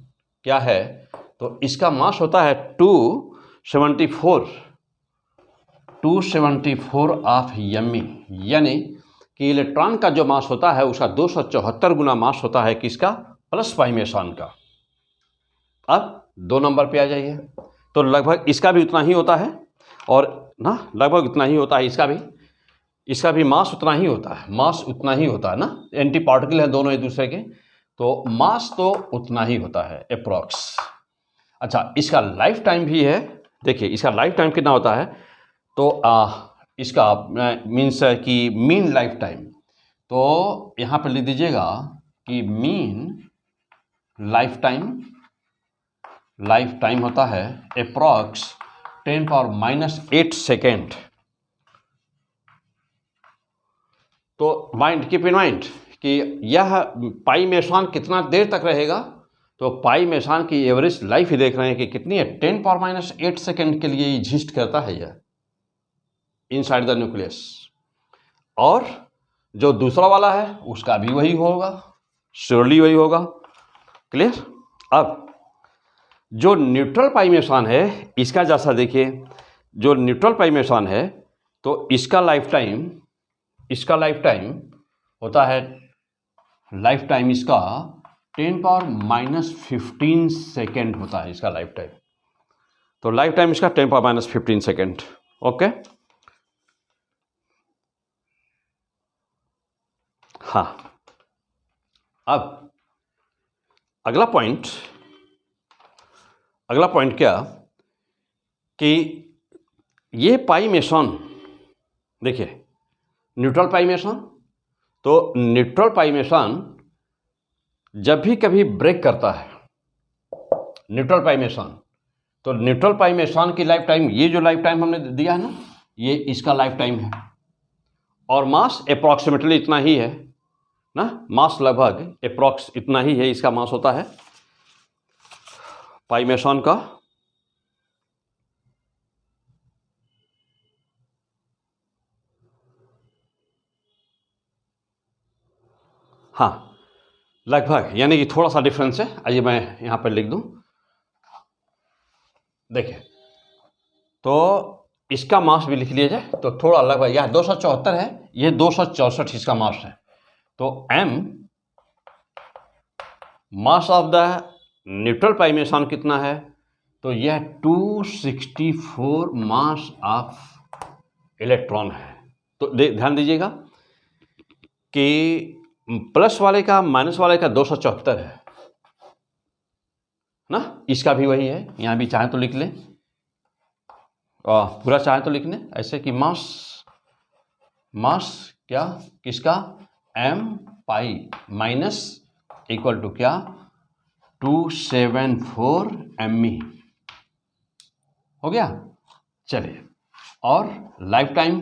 क्या है? तो इसका मास होता है 274 ऑफ एम, यानी कि इलेक्ट्रॉन का जो मास होता है उसका 274 गुना मास होता है किसका? प्लस पाई मेसन का। अब 2 नंबर पे आ जाइए, तो लगभग इसका भी उतना ही होता है, और ना लगभग उतना ही होता है इसका भी मास उतना ही होता है, ना। एंटी पार्टिकल है दोनों एक दूसरे के, तो मास तो उतना ही होता है अप्रॉक्स। अच्छा, इसका लाइफ टाइम भी है। देखिए इसका लाइफ टाइम कितना होता है? तो इसका मीन्स कि मीन लाइफ टाइम, तो यहाँ पर लिख दीजिएगा कि मीन लाइफ टाइम होता है अप्रॉक्स 10⁻⁸ सेकेंड। तो माइंड, कीप इन माइंड कि यह पाई मेसन कितना देर तक रहेगा? तो पाई मेसन की एवरेज लाइफ ही देख रहे हैं कि कितनी है? 10⁻⁸ सेकेंड के लिए एग्जिस्ट करता है यह इनसाइड द न्यूक्लियस। और जो दूसरा वाला है उसका भी वही होगा, श्योरली वही होगा। क्लियर? अब जो न्यूट्रल पाई मेसन है, इसका जैसा देखिए, जो न्यूट्रल पाई मेसन है तो इसका लाइफ टाइम होता है, लाइफ टाइम इसका 10⁻⁻15 सेकेंड होता है इसका लाइफ टाइम। तो लाइफ टाइम इसका 10⁻⁻15 सेकेंड। ओके। हाँ, अब अगला अगला पॉइंट क्या कि ये पाई मेसन, देखिए न्यूट्रल पाई मेसन, तो न्यूट्रल पाई मेसन जब भी कभी ब्रेक करता है न्यूट्रल पाई मेसन, तो न्यूट्रल पाई मेसन की लाइफ टाइम, ये जो लाइफ टाइम हमने दिया है ना, ये इसका लाइफ टाइम है और मास अप्रॉक्सीमेटली इतना ही है ना, मास लगभग अप्रॉक्स इतना ही है, इसका मास होता है पाई मेसन का। हाँ लगभग, यानी कि थोड़ा सा डिफरेंस है। आइए मैं यहाँ पर लिख दूँ, देखिए तो इसका मास भी लिख लिया जाए तो थोड़ा लगभग, यह 274 है, ये 264 इसका मास है। तो m mass of the neutral pi mason कितना है, तो यह 264 मास ऑफ इलेक्ट्रॉन है। तो ध्यान दीजिएगा कि प्लस वाले का माइनस वाले का 274 है ना, इसका भी वही है, यहाँ भी चाहे तो लिख लें और पूरा चाहे तो लिख लें ऐसे कि मास क्या किसका, m pi minus equal to क्या 274 me हो गया। चलिए, और लाइफ टाइम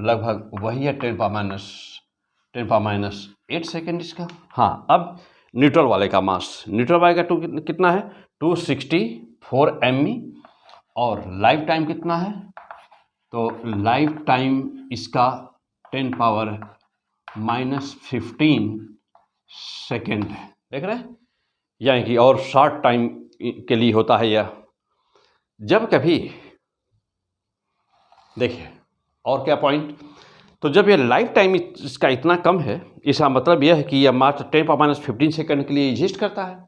लगभग वही है 10 पावर माइनस 8 सेकेंड इसका। हाँ, अब न्यूट्रल वाले का मास, न्यूट्रल वाले का कितना है 264 me और लाइफ टाइम कितना है, तो लाइफ टाइम इसका 10 पावर माइनस 15 सेकेंड है, देख रहे हैं, यानी कि और शॉर्ट टाइम के लिए होता है यह। जब कभी देखिए और क्या पॉइंट, तो जब यह लाइफ टाइम इसका इतना कम है, इसका मतलब यह है कि यह मात्र 10 पावर माइनस 15 सेकेंड के लिए एग्जिस्ट करता है।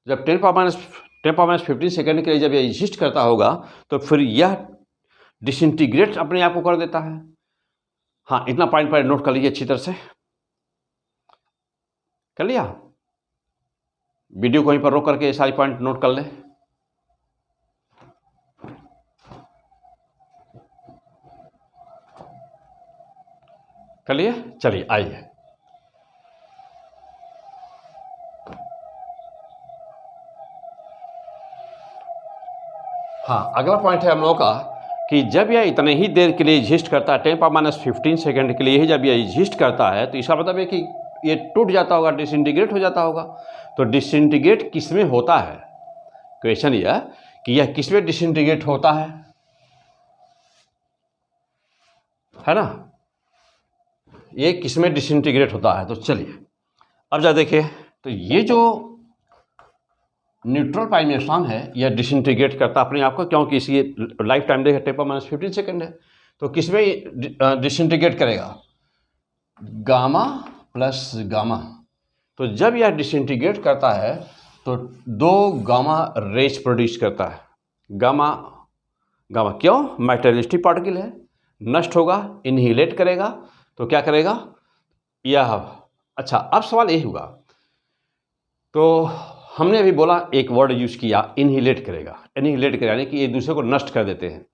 जब 10 पावर माइनस 15 सेकेंड के लिए जब यह एग्जिस्ट करता होगा तो फिर यह डिसइंटीग्रेट अपने आप को कर देता है। हाँ, इतना पॉइंट पर नोट कर लीजिए, अच्छी तरह से कर लिया, वीडियो को वहीं पर रोक करके सारी पॉइंट नोट कर ले। कर लिए, चलिए आइए हाँ, अगला पॉइंट है हम लोगों का कि जब यह इतने ही देर के लिए एग्जिस्ट करता है, 10 पावर माइनस 15 सेकेंड के लिए ही जब यह एग्जिस्ट करता है, तो इसका मतलब है कि ये टूट जाता होगा, डिसइंटीग्रेट हो जाता होगा। तो डिसइंटीग्रेट किस में होता है, क्वेश्चन यह कि यह किस में डिसइंटीग्रेट होता है ना, ये किस में डिसइंटीग्रेट होता है। तो चलिए अब जरा देखिए, तो ये जो न्यूट्रल पाई मेसन है यह डिसइंटीग्रेट करता अपने आप को, क्योंकि इसकी लाइफ टाइम देखिए 10 पावर माइनस 15 सेकेंड है। तो किस में डिसइंटीग्रेट करेगा, गामा प्लस गामा। तो जब यह डिसइंटीग्रेट करता है तो 2 गामा रेज प्रोड्यूस करता है। गामा क्यों, मेटेरियलिस्टिक पार्टिकल है, नष्ट होगा, इनहिलेट करेगा, तो क्या करेगा यह। अच्छा, अब सवाल यही हुआ, तो हमने अभी बोला एक वर्ड यूज किया, इनहिलेट करेगा, यानी कि एक दूसरे को नष्ट कर देते हैं।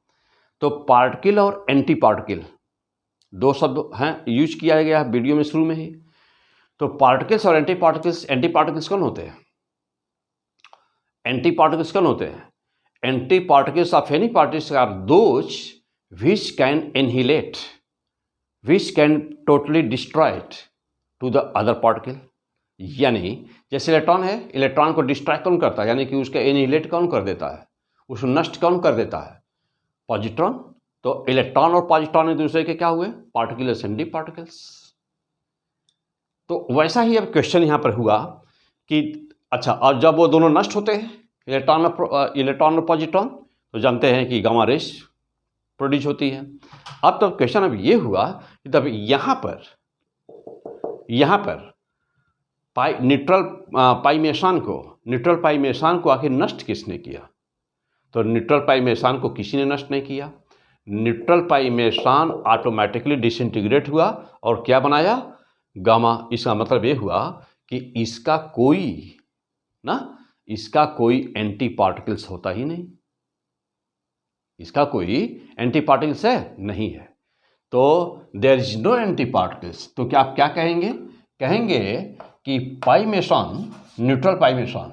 तो पार्टिकल और एंटी पार्टिकल 2 शब्द हैं यूज किया गया वीडियो में शुरू में ही। तो पार्टिकल्स और एंटी पार्टिकल्स कौन होते हैं, anti particles of any particles are those which can annihilate, which can totally destroy it to the other particle। यानी जैसे इलेक्ट्रॉन है, इलेक्ट्रॉन को डिस्ट्रॉय कौन करता है, यानी कि उसका एनिहिलेट कौन कर देता है, उसको नष्ट कौन कर देता है, पॉजिट्रॉन। तो इलेक्ट्रॉन और पॉजिट्रॉन एक दूसरे के क्या हुए, पार्टिकल्स, एंटी पार्टिकल्स। तो वैसा ही अब क्वेश्चन यहाँ पर हुआ कि अच्छा, और जब वो दोनों नष्ट होते हैं, इलेक्ट्रॉन और पॉजिट्रॉन, तो जानते हैं कि गामा रेज प्रोड्यूस होती है। अब तो क्वेश्चन अब ये हुआ कि तब यहाँ पर न्यूट्रल पाई मेसन को आखिर नष्ट किसने किया। तो न्यूट्रल पाई मेसन को किसी ने नष्ट नहीं किया, न्यूट्रल पाई मेसन ऑटोमेटिकली डिसइंटीग्रेट हुआ और क्या बनाया, गामा। इसका मतलब ये हुआ कि इसका कोई ना इसका कोई एंटी पार्टिकल्स होता ही नहीं, इसका कोई एंटी पार्टिकल्स है नहीं है, तो there is no anti particles. तो क्या आप क्या कहेंगे? कहेंगे कि pi meson, neutral pi meson,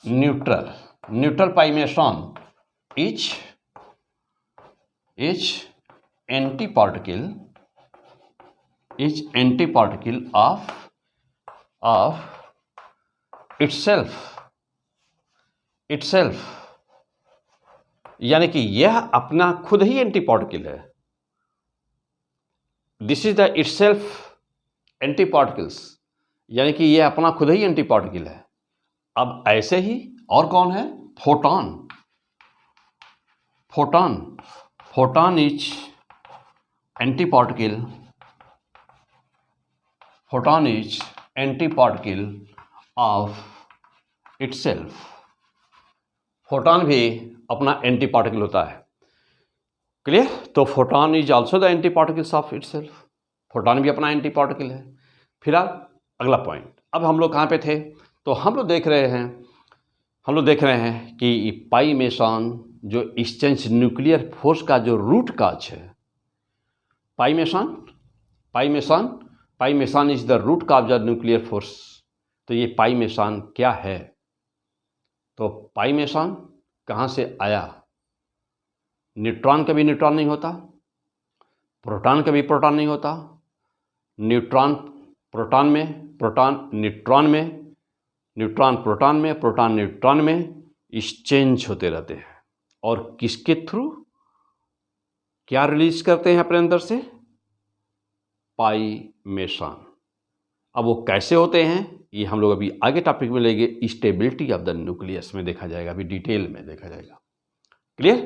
neutral pi meson is anti particle of itself, यानी कि यह अपना खुद ही एंटी पार्टिकल है। This is the itself anti particles, यानी कि यह अपना खुद ही एंटी पार्टिकल है। अब ऐसे ही और कौन है? Photon is anti particle of itself. Photon भी अपना एंटी पार्टिकल होता है। क्लियर? तो photon is also the anti particles of itself, photon भी अपना एंटी पार्टिकल है। फिलहाल अगला पॉइंट, अब हम लोग कहाँ पे थे? तो हम लोग देख रहे हैं कि पाइमेशन जो एक्सचेंज न्यूक्लियर फोर्स का जो रूट काज है, pi meson is the root cause of nuclear force. तो ये पाइमेशन क्या है? तो पाइमेशन कहाँ से आया? न्यूट्रॉन कभी न्यूट्रॉन नहीं होता, प्रोटॉन कभी प्रोटॉन नहीं होता। न्यूट्रॉन प्रोटॉन में, प्रोटॉन न्यूट्रॉन में, न्यूट्रॉन प्रोटॉन में, प्रोटॉन न्यूट्रॉन में एक्सचेंज होते रहते हैं। और किसके थ्रू? क्या रिलीज करते हैं अपने अंदर से? पाइमेशन। अब वो कैसे होते हैं ये हम लोग अभी आगे टॉपिक में लेंगे, स्टेबिलिटी ऑफ द न्यूक्लियस में देखा जाएगा, अभी डिटेल में देखा जाएगा। क्लियर?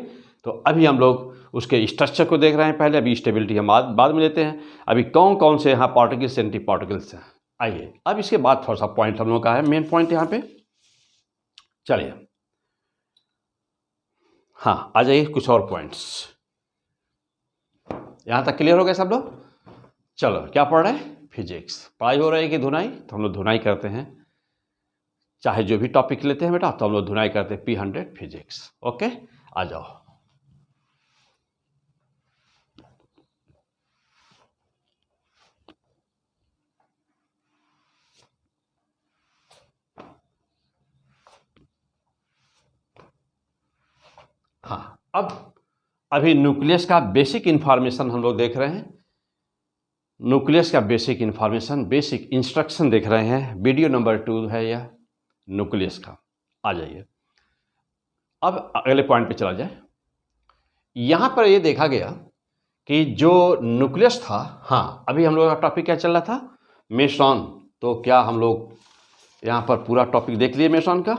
तो अभी हम लोग उसके स्ट्रक्चर को देख रहे हैं पहले, अभी स्टेबिलिटी हम बाद में लेते हैं। अभी कौन कौन से यहाँ पार्टिकल्स, एंटी पार्टिकल्स हैं, आइए अब इसके बाद थोड़ा सा पॉइंट हम लोग का है, मेन पॉइंट यहाँ पे। चलिए हाँ, आ जाइए कुछ और पॉइंट्स। यहाँ तक क्लियर हो गए सब लोग? चलो, क्या पढ़ रहे हैं? फिजिक्स। पढ़ाई हो रही है कि धुनाई? तो हम लोग धुनाई करते हैं, चाहे जो भी टॉपिक लेते हैं बेटा, तो हम लोग धुनाई करते हैं। P100 physics. ओके, आ जाओ। हाँ, अब अभी न्यूक्लियस का बेसिक इंफॉर्मेशन हम लोग देख रहे हैं। न्यूक्लियस का बेसिक इंफॉर्मेशन, बेसिक इंस्ट्रक्शन देख रहे हैं। वीडियो नंबर 2 है यह न्यूक्लियस का। आ जाइए अब अगले पॉइंट पे चला जाए। यहाँ पर ये देखा गया कि जो न्यूक्लियस था, हाँ अभी हम लोग का टॉपिक क्या चल रहा था? मेसॉन। तो क्या हम लोग यहाँ पर पूरा टॉपिक देख लिए मेसॉन का?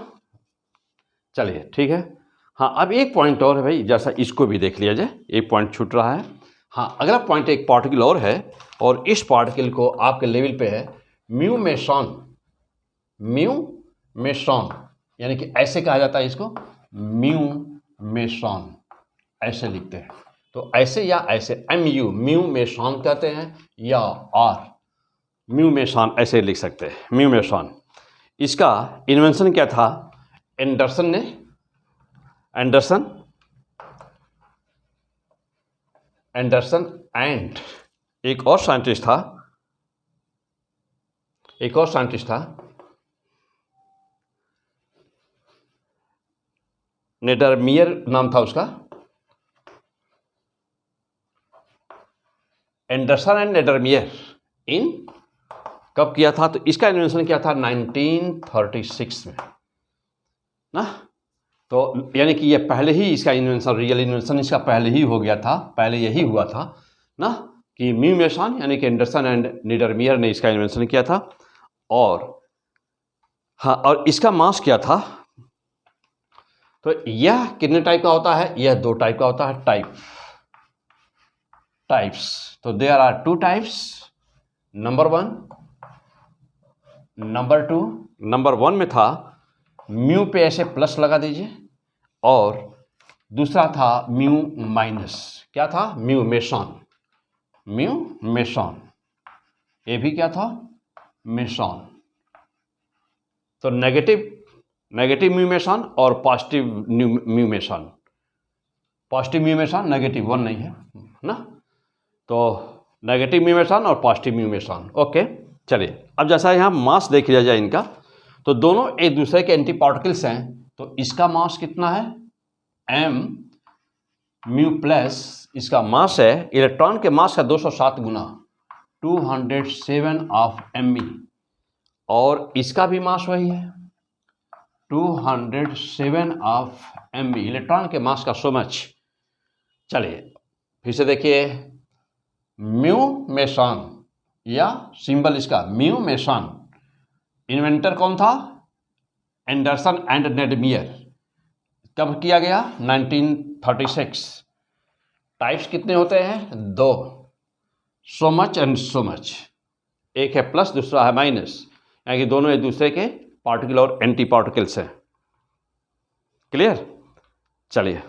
चलिए ठीक है। हाँ, अब एक पॉइंट और है भाई, जैसा इसको भी देख लिया जाए, एक पॉइंट छूट रहा है। हाँ, अगला पॉइंट एक पार्टिकल और है, और इस पार्टिकल को आपके लेवल पे है म्यू मेसॉन, यानी कि ऐसे कहा जाता है इसको, म्यू मेसॉन, ऐसे लिखते हैं। तो ऐसे या ऐसे, म्यू मेसॉन कहते हैं, या आर म्यू मेसॉन ऐसे लिख सकते हैं, म्यू मेसॉन। इसका इन्वेंशन क्या था? एंडरसन एंड एक और साइंटिस्ट था, नेडरमियर नाम था उसका। एंडरसन एंड नेडरमियर इन कब किया था? तो इसका इन्वेंशन किया था 1936 में ना। तो यानी कि ये पहले ही इसका इन्वेंशन, रियल इन्वेंशन इसका पहले ही हो गया था, पहले यही हुआ था ना, कि म्यू मेसॉन यानी कि एंडरसन एंड नेडरमियर ने इसका इन्वेंशन किया था। और हाँ, और इसका मास क्या था? तो यह कितने टाइप का होता है? यह 2 टाइप का होता है, टाइप्स। तो there are 2 types, number 1, number 2। Number 1 में था म्यू पे ऐसे प्लस लगा दीजिए, और दूसरा था म्यू माइनस। क्या था? Mu meson. ये भी क्या था? मेसॉन। तो नेगेटिव नेगेटिव म्यूमेशन और पॉजिटिव म्यूमेशन। पॉजिटिव म्यूमेशन नेगेटिव 1 नहीं है ना, तो नेगेटिव म्यूमेशन और पॉजिटिव म्यूमेशन। ओके, चलिए अब जैसा यहाँ मास देख लिया जाए इनका, तो दोनों एक दूसरे के एंटी पार्टिकल्स हैं, तो इसका मास कितना है m म्यू प्लस इसका मास है, इलेक्ट्रॉन के मास का 207 गुना 207 ऑफ me, और इसका भी मास वही है 207 ऑफ me, इलेक्ट्रॉन के मास का सो मच। चलिए फिर से देखिए, म्यू मेसन या सिंबल इसका म्यू मेसन, इन्वेंटर कौन था, एंडरसन एंड नेडमियर। कब किया गया, 1936। टाइप्स कितने होते हैं, 2, so much and so much, एक है प्लस दूसरा है माइनस, यानी कि दोनों एक दूसरे के पार्टिकल और एंटी पार्टिकल्स हैं। क्लियर, चलिए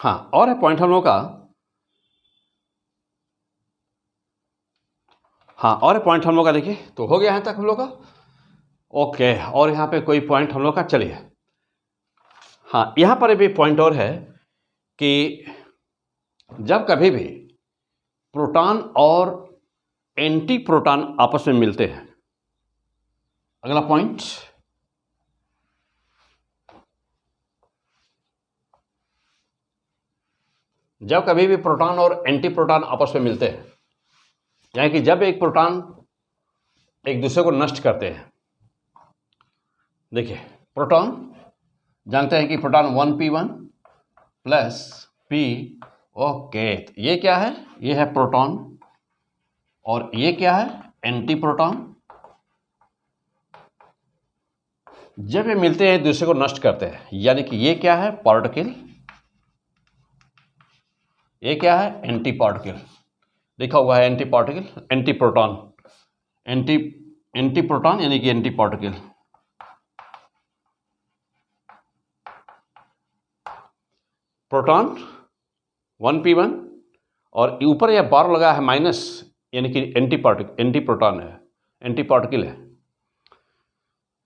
हाँ, और है पॉइंट हम लोग का, हाँ और पॉइंट हम लोग का देखिए, तो हो गया यहाँ तक हम लोग का। ओके, और यहाँ पे कोई पॉइंट हम लोग का, चलिए हाँ, यहाँ पर भी पॉइंट और है कि जब कभी भी प्रोटॉन और एंटी प्रोटॉन आपस में मिलते हैं, अगला पॉइंट, जब कभी भी प्रोटॉन और एंटी प्रोटॉन आपस में मिलते हैं, यानी कि जब एक प्रोटॉन एक दूसरे को नष्ट करते हैं, देखिए प्रोटॉन जानते हैं कि proton 1p1 plus p, okay, ये क्या है, ये है प्रोटॉन, और ये क्या है, एंटी प्रोटॉन। जब ये मिलते हैं एक दूसरे को नष्ट करते हैं, यानी कि ये क्या है, पार्टिकल, ये क्या है, एंटी पार्टिकल, लिखा हुआ है anti particle, anti proton, anti proton यानी कि एंटी पार्टिकल। प्रोटॉन 1p1 और ऊपर यह बार लगा है माइनस, यानी कि एंटी प्रोटॉन है, एंटी पार्टिकल है।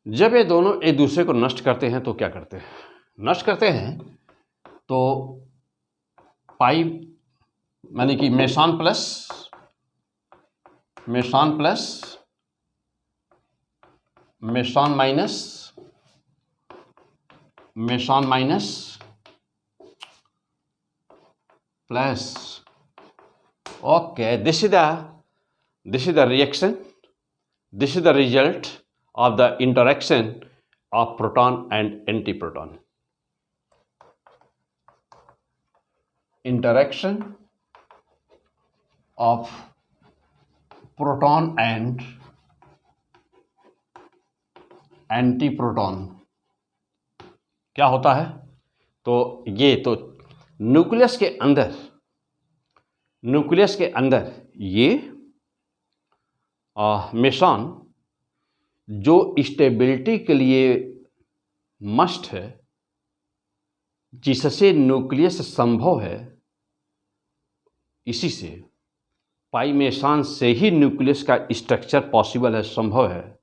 जब ये दोनों एक दूसरे को नष्ट करते हैं तो क्या करते हैं, नष्ट करते हैं तो पाई यानी कि mason plus mason minus mason minus plus, okay, this is the reaction, this is the result of the interaction of proton and antiproton, interaction of proton and antiproton क्या होता है, तो ये तो न्यूक्लियस के अंदर ये मेसन जो स्टेबिलिटी के लिए मस्ट है, जिससे न्यूक्लियस संभव है, इसी से पाई मेसन से ही न्यूक्लियस का स्ट्रक्चर पॉसिबल है, संभव है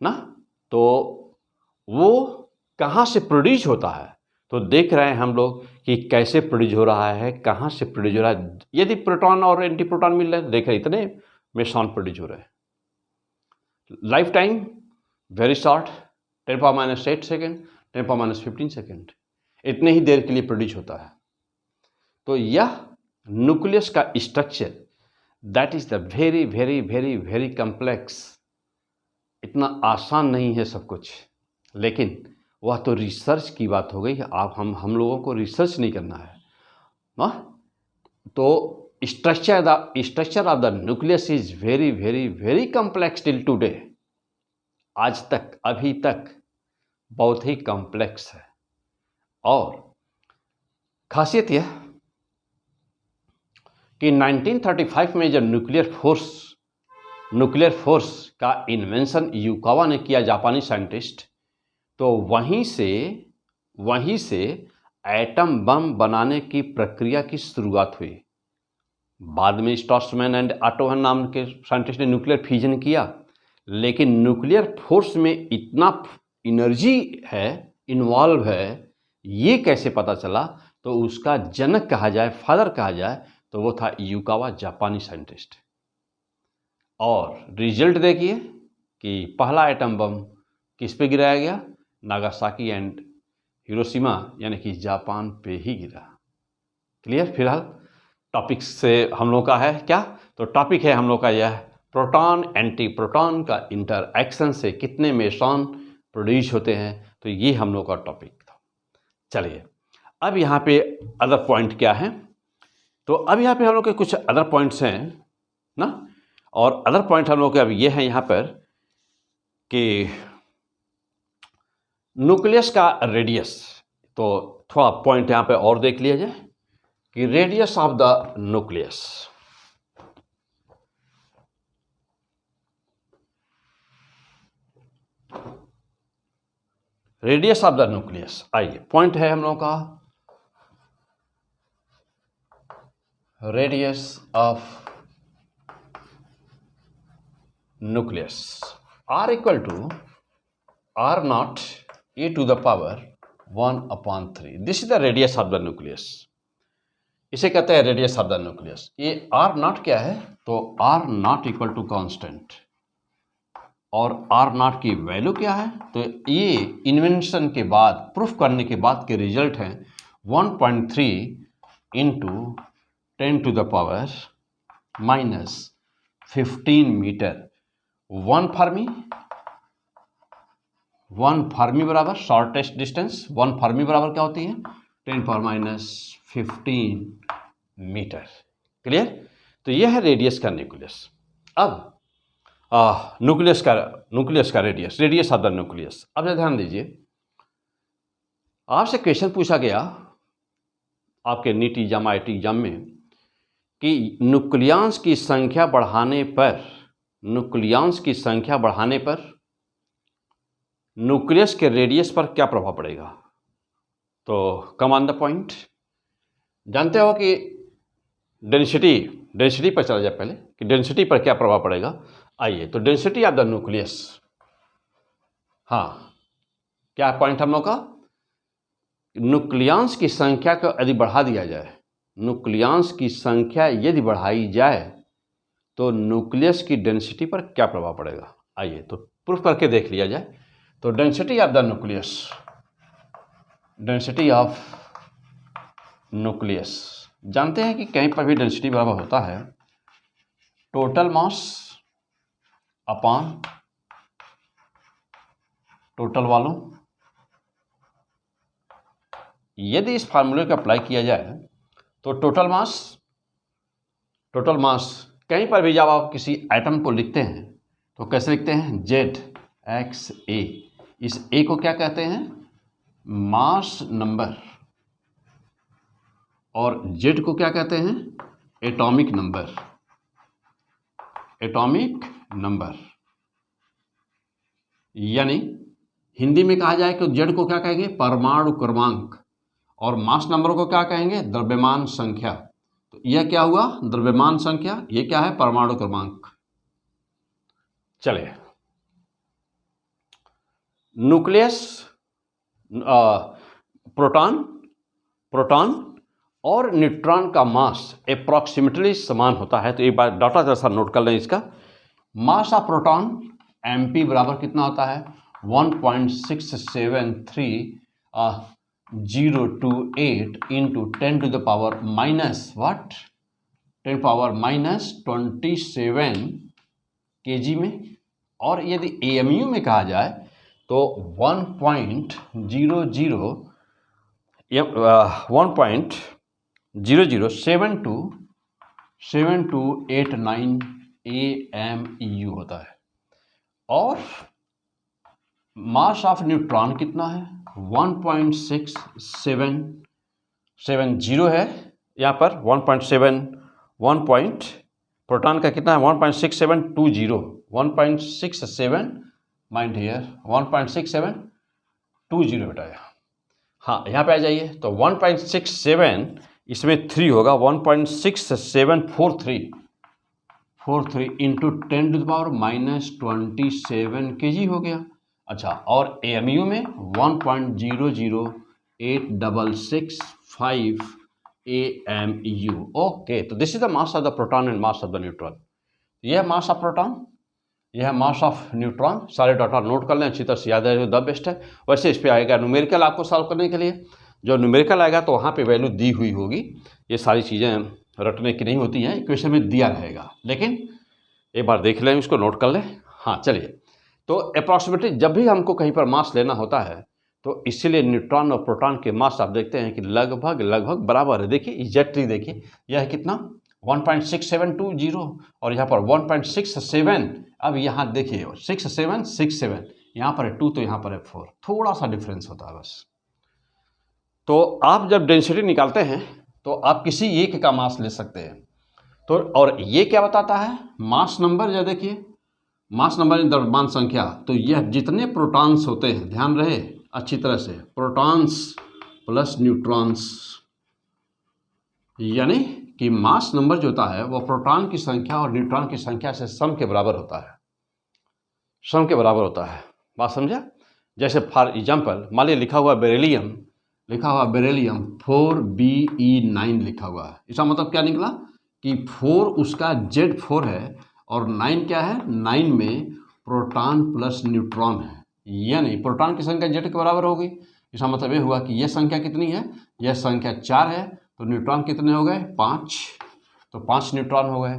ना। तो वो कहाँ से प्रोड्यूस होता है, तो देख रहे हैं हम लोग कि कैसे प्रोड्यूस हो रहा है, कहाँ से प्रोड्यूस हो रहा है। यदि प्रोटॉन और एंटी प्रोटॉन मिल रहे हैं, देख रहे इतने मेसन प्रोड्यूस हो रहे हैं। Life time very short, 10⁻⁸ second, 10⁻15 second, इतने ही देर के लिए प्रोड्यूस होता है। तो यह न्यूक्लियस का structure that is the very very very very complex, इतना आसान नहीं है सब कुछ, लेकिन वह तो रिसर्च की बात हो गई। आप हम लोगों को रिसर्च नहीं करना है ना। तो structure of the nucleus is very very very complex till today, आज तक अभी तक बहुत ही कम्प्लेक्स है। और खासियत यह कि 1935 में जब न्यूक्लियर फोर्स का इन्वेंशन युकावा ने किया, जापानी साइंटिस्ट, तो वहीं से एटम बम बनाने की प्रक्रिया की शुरुआत हुई। बाद में स्ट्रॉसमैन एंड ऑटो हन नाम के साइंटिस्ट ने न्यूक्लियर फ्यूजन किया, लेकिन न्यूक्लियर फोर्स में इतना एनर्जी है, इन्वॉल्व है, ये कैसे पता चला? तो उसका जनक कहा जाए, फादर कहा जाए, तो वो था युकावा, जापानी साइंटिस्ट। और रिजल्ट देखिए कि पहला एटम बम किस पे गिराया गया? नागासाकी एंड हिरोशिमा यानी कि जापान पे ही गिरा। क्लियर? फिलहाल टॉपिक से हम लोग का है क्या? तो टॉपिक है हम लोग का यह, प्रोटॉन एंटी प्रोटॉन का इंटरएक्शन से कितने मेसॉन प्रोड्यूस होते हैं। तो ये हम लोग का टॉपिक था। चलिए, अब यहाँ पे अदर पॉइंट क्या है? तो अब यहाँ पे हम लोग के कुछ अदर पॉइंट्स हैं ना, और अदर पॉइंट हम लोग के अब ये हैं यहाँ पर कि न्यूक्लियस का रेडियस। तो थोड़ा पॉइंट यहाँ पे और देख लिया जाए कि radius of the nucleus, radius of the nucleus. आइए, पॉइंट है हम लोग का radius of nucleus R equal to R naught A to the power 1/3। This is the radius of the nucleus. इसे कहते हैं रेडियस ऑफ द न्यूक्लियस। ये R naught क्या है? तो R naught equal to constant, और आर नॉट की value क्या है? तो ये इन्वेंशन के बाद, प्रूफ करने के बाद के रिजल्ट हैं 1.3 into 10 to the power -15 metre. 1 fermi बराबर शॉर्टेस्ट डिस्टेंस, 1 फर्मी बराबर क्या होती है? 10⁻15 मीटर। क्लियर? तो यह है रेडियस का न्यूक्लियस। अब न्यूक्लियस का रेडियस ऑफ द न्यूक्लियस। अब ध्यान दीजिए, आपसे क्वेश्चन पूछा गया आपके नीट एग्जाम, आईटी एग्जाम में कि न्यूक्लियॉन्स की संख्या बढ़ाने पर न्यूक्लियस के रेडियस पर क्या प्रभाव पड़ेगा? तो कम ऑन द पॉइंट। जानते हो कि डेंसिटी पर चला जाए पहले कि डेंसिटी पर क्या प्रभाव पड़ेगा। आइए, तो डेंसिटी ऑफ द न्यूक्लियस, हाँ, क्या पॉइंट हम लोग का? न्यूक्लियॉन्स की संख्या को यदि बढ़ा दिया जाए, न्यूक्लियॉन्स की संख्या यदि बढ़ाई जाए तो न्यूक्लियस की डेंसिटी पर क्या प्रभाव पड़ेगा? आइए, तो प्रूफ करके देख लिया जाए। तो डेंसिटी ऑफ न्यूक्लियस, जानते हैं कि कहीं पर भी डेंसिटी बराबर होता है total mass upon total volume. यदि इस फार्मूले को अप्लाई किया जाए तो टोटल मास कहीं पर भी जब आप किसी आइटम को लिखते हैं तो कैसे लिखते हैं? ZXA। इस A को क्या कहते हैं? मास नंबर, और Z को क्या कहते हैं? Atomic number. यानी हिंदी में कहा जाए कि Z को क्या कहेंगे? परमाणु क्रमांक, और मास नंबर को क्या कहेंगे? द्रव्यमान संख्या। तो यह क्या हुआ? द्रव्यमान संख्या। ये क्या है? परमाणु क्रमांक। चलिए, न्यूक्लियस, प्रोटॉन और न्यूट्रॉन का मास अप्रॉक्सीमेटली समान होता है। तो एक बार डाटा जैसा नोट कर लें इसका। मास ऑफ प्रोटॉन MP बराबर कितना होता है? 1.673 into 10 to the power -27 kg में। और यदि AMU में कहा जाए तो 1.007289 AMU होता है। और मास ऑफ न्यूट्रॉन कितना है? 1.6770 है यहाँ पर। 1.7 प्रोटॉन का कितना है? 1.6720। 1.67 माइंड हियर 1.6720 बेटा। हाँ यहाँ पे आ जाइए, तो 1.67 इसमें 3 होगा, 1.6743 इंटू 10⁻⁻27 kg हो गया। अच्छा, और AMU में 1.008665 AMU। ओके, तो this is the mass of the proton and mass of the neutron. यह मास ऑफ प्रोटॉन, यह मास ऑफ न्यूट्रॉन। सारे डाटा नोट कर लें, अच्छी तरह से याद है, द बेस्ट है। वैसे इस पे आएगा न्यूमेरिकल आपको सॉल्व करने के लिए, जो न्यूमेरिकल आएगा तो वहाँ पे वैल्यू दी हुई होगी। ये सारी चीज़ें रटने की नहीं होती हैं, इक्वेशन में दिया रहेगा, लेकिन एक बार देख लें, इसको नोट कर लें। हाँ चलिए, तो अप्रॉक्सीमेटली जब भी हमको कहीं पर मास लेना होता है तो इसीलिए न्यूट्रॉन और प्रोटॉन के मास आप देखते हैं कि लगभग बराबर है। देखिए एग्जैक्टली देखिए, यह है कितना 1.6720 और यहाँ पर 1.67। अब यहाँ देखिए 6767, यहाँ पर है 2 तो यहाँ पर है 4, थोड़ा सा डिफरेंस होता है बस। तो आप जब डेंसिटी निकालते हैं तो आप किसी एक का मास ले सकते हैं। तो और ये क्या बताता है, मास नंबर। या देखिए मास नंबर इन द्रव्यमान संख्या, तो यह जितने प्रोटॉन्स होते हैं, ध्यान रहे अच्छी तरह से, प्रोटॉन्स प्लस न्यूट्रॉन्स, यानी कि मास नंबर जो होता है वो प्रोटॉन की संख्या और न्यूट्रॉन की संख्या से सम के बराबर होता है, सम के बराबर होता है। बात समझा? जैसे फॉर एग्जाम्पल मान लीजिए लिखा हुआ बेरिलियम 4Be9 लिखा हुआ है। इसका मतलब क्या निकला कि 4 उसका Z4 है और 9 क्या है, 9 में प्रोटॉन प्लस न्यूट्रॉन है, यानी प्रोटॉन की संख्या Z के बराबर होगी। इसका मतलब ये हुआ कि यह संख्या कितनी है, यह संख्या 4 है, तो न्यूट्रॉन कितने हो गए, 5, तो 5 न्यूट्रॉन हो गए।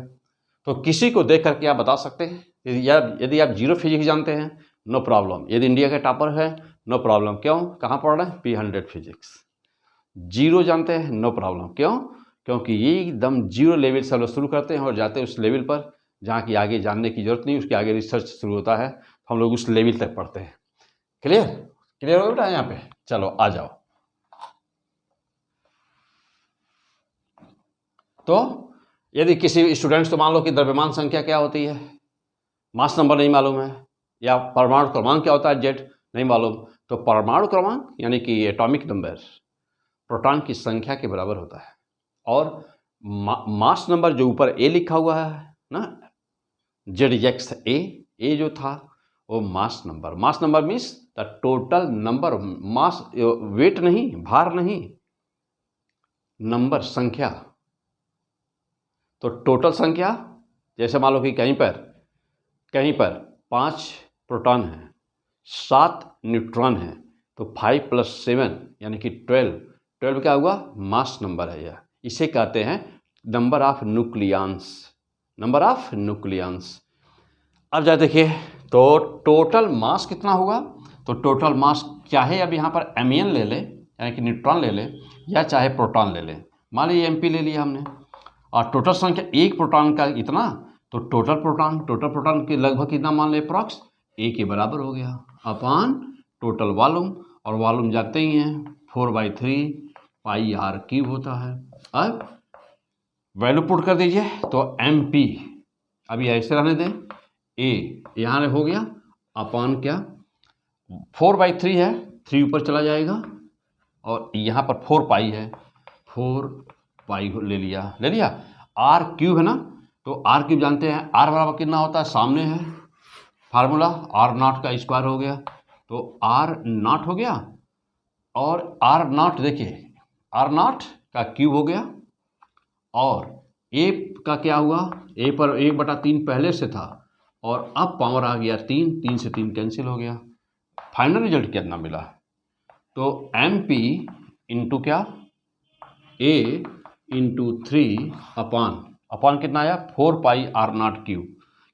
तो किसी को देख करके आप बता सकते हैं, यदि आप जीरो फिजिक्स जानते हैं नो प्रॉब्लम, यदि इंडिया के टॉपर है नो प्रॉब्लम। क्यों, कहाँ पढ़ रहे हैं, P100 फिजिक्स। जीरो जानते हैं नो प्रॉब्लम, क्यों, क्योंकि ये एकदम जीरो लेवल से हम लोग शुरू करते हैं और जाते हैं उस लेवल पर जहाँ की आगे जानने की जरूरत नहीं, उसके आगे रिसर्च शुरू होता है, तो हम लोग उस लेवल तक पढ़ते हैं। क्लियर हो बेटा यहाँ पे? चलो आ जाओ। तो यदि किसी स्टूडेंट्स को मान लो कि द्रव्यमान संख्या क्या होती है, मास नंबर नहीं मालूम है, या परमाणु क्रमांक क्या होता है Z नहीं मालूम, तो परमाणु क्रमांक यानी कि एटॉमिक नंबर प्रोटॉन की संख्या के बराबर होता है। और मास नंबर जो ऊपर A लिखा हुआ है ना, ZXA जो था वो mass number means the total number, mass weight नहीं, भार नहीं, नंबर संख्या। तो टोटल संख्या, जैसे मान लो कि कहीं पर 5 प्रोटॉन हैं, 7 न्यूट्रॉन हैं, तो 5 + 7 यानी कि 12 क्या हुआ, मास नंबर है यह। इसे कहते हैं नंबर ऑफ न्यूक्लियंस। अब जा देखिए, तो टोटल मास कितना होगा, तो टोटल मास चाहे अब यहाँ पर Mn ले ले यानी कि न्यूट्रॉन ले ले, या चाहे प्रोटॉन ले ले। मान लीजिए Mp ले लिया हमने, और टोटल संख्या एक प्रोटॉन का इतना, तो टोटल प्रोटॉन के लगभग कितना मान ले, अप्रॉक्स A के बराबर हो गया अपॉन टोटल वॉल्यूम, और वॉल्यूम जाते ही हैं 4/3 πr³ होता है। अब वैल्यू पुट कर दीजिए, तो Mp अभी ऐसे रहने दें, A यहाँ हो गया अपॉन क्या, 4/3 है, 3 ऊपर चला जाएगा, और यहाँ पर 4π है, 4π ले लिया। r³ है ना, तो r³ जानते हैं, r बराबर कितना होता है, सामने है फार्मूला, r0 का स्क्वायर हो गया, तो r0 हो गया, और r0 देखिए r0 का क्यूब हो गया, और a का क्या हुआ, a पर 1/3 पहले से था, और अब पावर आ गया 3 से 3 कैंसिल हो गया। फाइनल रिजल्ट कितना मिला, तो Mp इंटू क्या, A इंटू 3 अपॉन कितना आया, 4πr0³।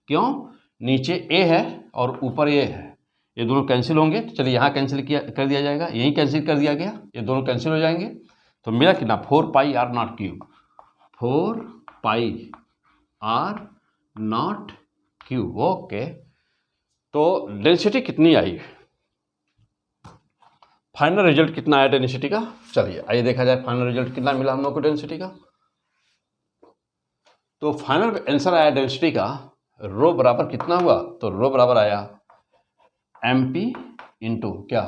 क्यों, नीचे A है और ऊपर A है, ये दोनों कैंसिल होंगे, तो चलिए यहाँ कैंसिल कर दिया जाएगा, यहीं कैंसिल कर दिया गया, ये दोनों कैंसिल हो जाएंगे, तो मिला कितना, 4πr0³, 4πr0³। ओके, तो डेंसिटी कितनी आई, फाइनल रिजल्ट कितना आया डेंसिटी का, चलिए आइए देखा जाए फाइनल रिजल्ट कितना मिला हम लोग को डेंसिटी का। तो फाइनल आंसर आया डेंसिटी का, रो बराबर कितना हुआ, तो रो बराबर आया Mp इंटू क्या,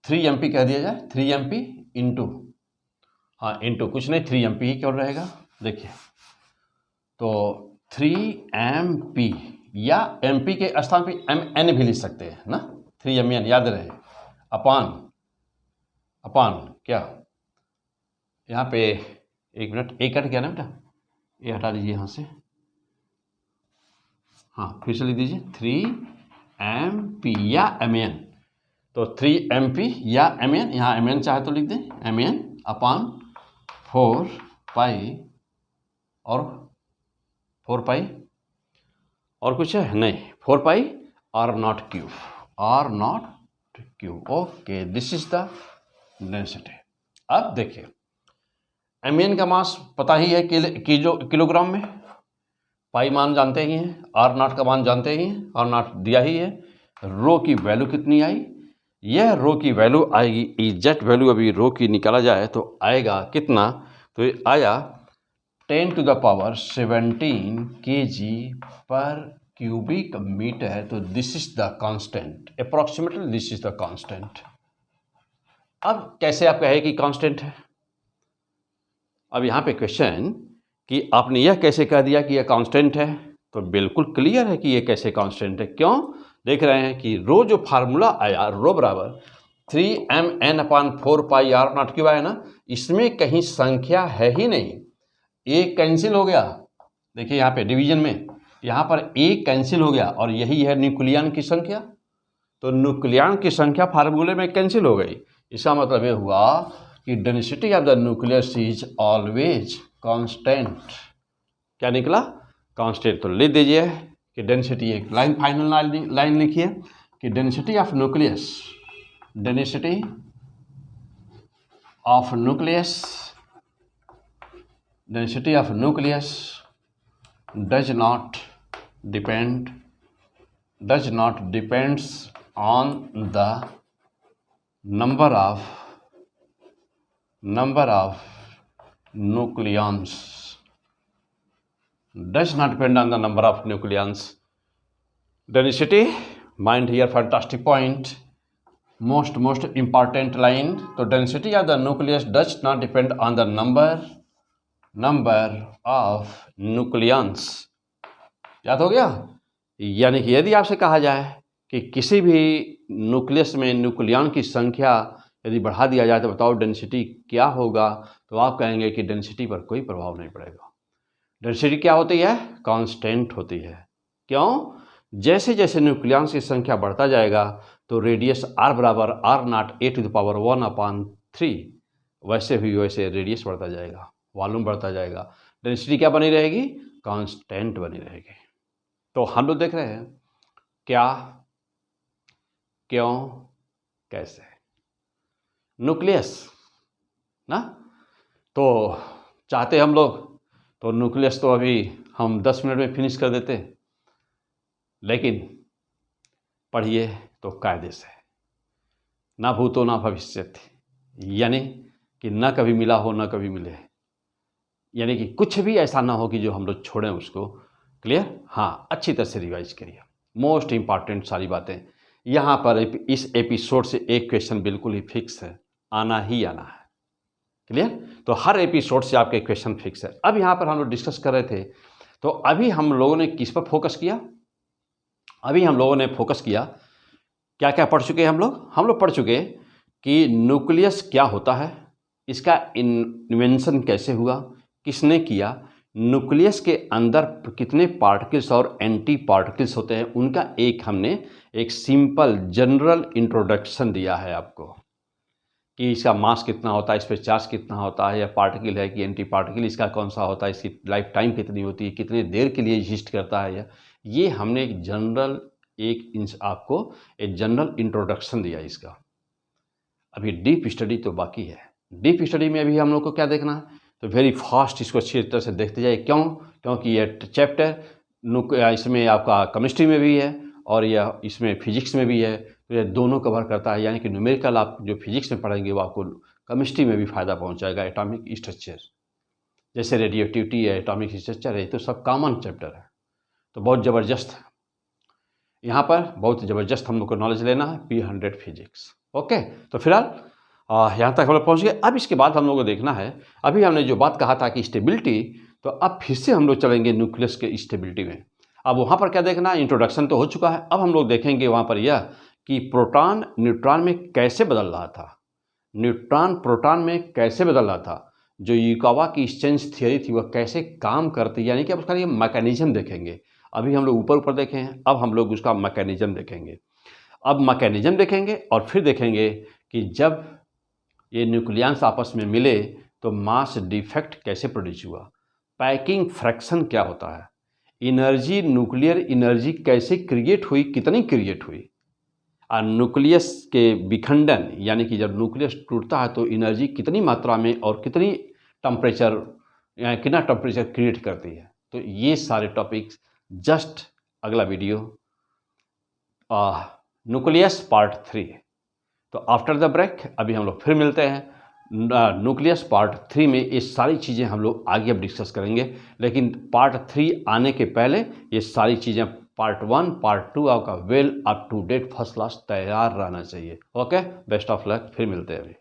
3 MP कह दिया जाए, 3 MP इंटू, हाँ इंटू कुछ नहीं, 3 MP ही क्यों रहेगा, देखिए तो 3 MP या MP के स्थान पे MN भी लिख सकते हैं ना, 3MN याद रहे, अपान क्या यहाँ पे, एक मिनट, एक कट गया ना बेटा, ये हटा दीजिए यहाँ से, हाँ फिर से लिख दीजिए 3MP या MN, तो 3MP या MN, यहाँ MN चाहे तो लिख दें, MN अपान 4 पाई, और 4 पाई और कुछ है नहीं, 4 पाई R0 cube, okay, this is the density. अब देखिए MN का मास पता ही है किलोग्राम में, पाई मान जानते ही हैं, R0 का मान जानते ही हैं, R0 दिया ही है, रो की वैल्यू कितनी आई, यह रो की वैल्यू आएगी, एग्जैक्ट वैल्यू अभी रो की निकाला जाए तो आएगा कितना, तो ये आया 10⁻17 kg पर क्यूबिक मीटर, तो this is the constant, approximately this is the constant. अब कैसे आप कहे कि कांस्टेंट है, अब यहाँ पे क्वेश्चन कि आपने यह कैसे कह दिया कि यह कांस्टेंट है, तो बिल्कुल क्लियर है कि यह कैसे कांस्टेंट है, क्यों, देख रहे हैं कि रो जो फार्मूला आया, रो बराबर 3MN/4 पाई R0 क्यों आया ना, इसमें कहीं संख्या है ही नहीं, एक कैंसिल हो गया, देखिए यहाँ पे डिवीजन में, यहाँ पर एक कैंसिल हो गया और यही है न्यूक्लियन की संख्या, तो न्यूक्लियन की संख्या फार्मूले में कैंसिल हो गई, इसका मतलब ये हुआ कि density of the nucleus is always constant, क्या निकला, कांस्टेंट। तो लिख दीजिए कि डेंसिटी, एक लाइन, फाइनल लाइन लिखिए कि density of nucleus does not depends on the number of nucleons, does not depend on the number of nucleons. Density, mind here, fantastic point, most important line, तो density of the nucleus does not depend on the number of nucleons, याद हो गया, यानी कि यदि आपसे कहा जाए कि किसी भी न्यूक्लियस में न्यूक्लियन की संख्या यदि बढ़ा दिया जाए तो बताओ डेंसिटी क्या होगा, तो आप कहेंगे कि डेंसिटी पर कोई प्रभाव नहीं पड़ेगा, डेंसिटी क्या होती है, कांस्टेंट होती है, क्यों, जैसे जैसे न्यूक्लियन की संख्या बढ़ता जाएगा तो रेडियस R बराबर R0 a⁻1/3, वैसे भी वैसे रेडियस बढ़ता जाएगा, वॉल्यूम बढ़ता जाएगा, डेंसिटी क्या बनी रहेगी, कांस्टेंट बनी रहेगी। तो हम लोग देख रहे हैं क्या, क्यों, कैसे, न्यूक्लियस ना, तो चाहते हम लोग तो न्यूक्लियस तो अभी हम 10 मिनट में फिनिश कर देते, लेकिन पढ़िए तो कायदे से, ना भूतो ना भविष्यति, यानी कि ना कभी मिला हो ना कभी मिले, यानी कि कुछ भी ऐसा ना हो कि जो हम लोग छोड़ें उसको, क्लियर, हाँ अच्छी तरह से रिवाइज करिए, मोस्ट इम्पॉर्टेंट सारी बातें यहाँ पर, इस एपिसोड से एक क्वेश्चन बिल्कुल ही फिक्स है, आना ही आना है, क्लियर, तो हर एपिसोड से आपके क्वेश्चन फिक्स है। अब यहाँ पर हम लोग डिस्कस कर रहे थे, तो अभी हम लोगों ने किस पर फोकस किया, अभी हम लोगों ने फोकस किया, क्या क्या पढ़ चुके हैं हम लोग पढ़ चुके कि न्यूक्लियस क्या होता है, इसका इन्वेंशन कैसे हुआ, किसने किया, न्यूक्लियस के अंदर कितने पार्टिकल्स और एंटी पार्टिकल्स होते हैं, उनका हमने एक सिंपल जनरल इंट्रोडक्शन दिया है आपको, कि इसका मास कितना होता है, इस पर चार्ज कितना होता है, या पार्टिकल है कि एंटी पार्टिकल, इसका कौन सा होता है, इसकी लाइफ टाइम कितनी होती है, कितने देर के लिए एग्जिस्ट करता है, ये हमने एक जनरल आपको एक जनरल इंट्रोडक्शन दिया इसका। अभी डीप स्टडी तो बाकी है, डीप स्टडी में अभी हम लोग को क्या देखना है, तो वेरी फास्ट इसको अच्छी तरह से देखते जाइए, क्योंकि ये चैप्टर इसमें आपका केमिस्ट्री में भी है और यह इसमें फिजिक्स में भी है, तो यह दोनों कवर करता है, यानी कि न्यूमेरिकल आप जो फिजिक्स में पढ़ेंगे वो आपको केमिस्ट्री में भी फ़ायदा पहुंचाएगा। एटॉमिक स्ट्रक्चर जैसे रेडियोएक्टिविटी है, एटॉमिक स्ट्रक्चर है, तो सब कॉमन चैप्टर है, तो बहुत ज़बरदस्त है। यहाँ पर बहुत ज़बरदस्त हम लोग को नॉलेज लेना है P100 फिजिक्स, ओके, तो फिलहाल यहाँ तक हम लोग पहुँच गए। अब इसके बाद हम लोग को देखना है, अभी हमने जो बात कहा था कि स्टेबिलिटी, तो अब फिर से हम लोग चलेंगे न्यूक्लियस के स्टेबिलिटी में। अब वहाँ पर क्या देखना, इंट्रोडक्शन तो हो चुका है, अब हम लोग देखेंगे वहाँ पर यह कि प्रोटॉन न्यूट्रॉन में कैसे बदल रहा था, न्यूट्रॉन प्रोटॉन में कैसे बदल रहा था, जो युकावा की एक्सचेंज थियरी थी वह कैसे काम करती, यानी कि अब उसका ये मैकेनिज्म देखेंगे। अभी हम लोग ऊपर ऊपर देखे हैं, अब हम लोग उसका मैकेनिज्म देखेंगे। अब मैकेनिज्म देखेंगे और फिर देखेंगे कि जब ये न्यूक्लियस आपस में मिले तो मास डिफेक्ट कैसे प्रोड्यूस हुआ, पैकिंग फ्रैक्शन क्या होता है, एनर्जी, न्यूक्लियर एनर्जी कैसे क्रिएट हुई, कितनी क्रिएट हुई, और न्यूक्लियस के विखंडन, यानी कि जब न्यूक्लियस टूटता है तो एनर्जी कितनी मात्रा में और कितनी टेम्परेचर, कितना टेम्परेचर क्रिएट करती है। तो ये सारे टॉपिक्स जस्ट अगला वीडियो न्यूक्लियस पार्ट 3। तो आफ्टर द ब्रेक अभी हम लोग फिर मिलते हैं, न्यूक्लियस पार्ट 3 में ये सारी चीज़ें हम लोग आगे अब डिस्कस करेंगे, लेकिन पार्ट 3 आने के पहले ये सारी चीज़ें पार्ट 1 पार्ट 2 आपका well up to date first class तैयार रहना चाहिए। ओके, बेस्ट ऑफ लक, फिर मिलते हैं अभी।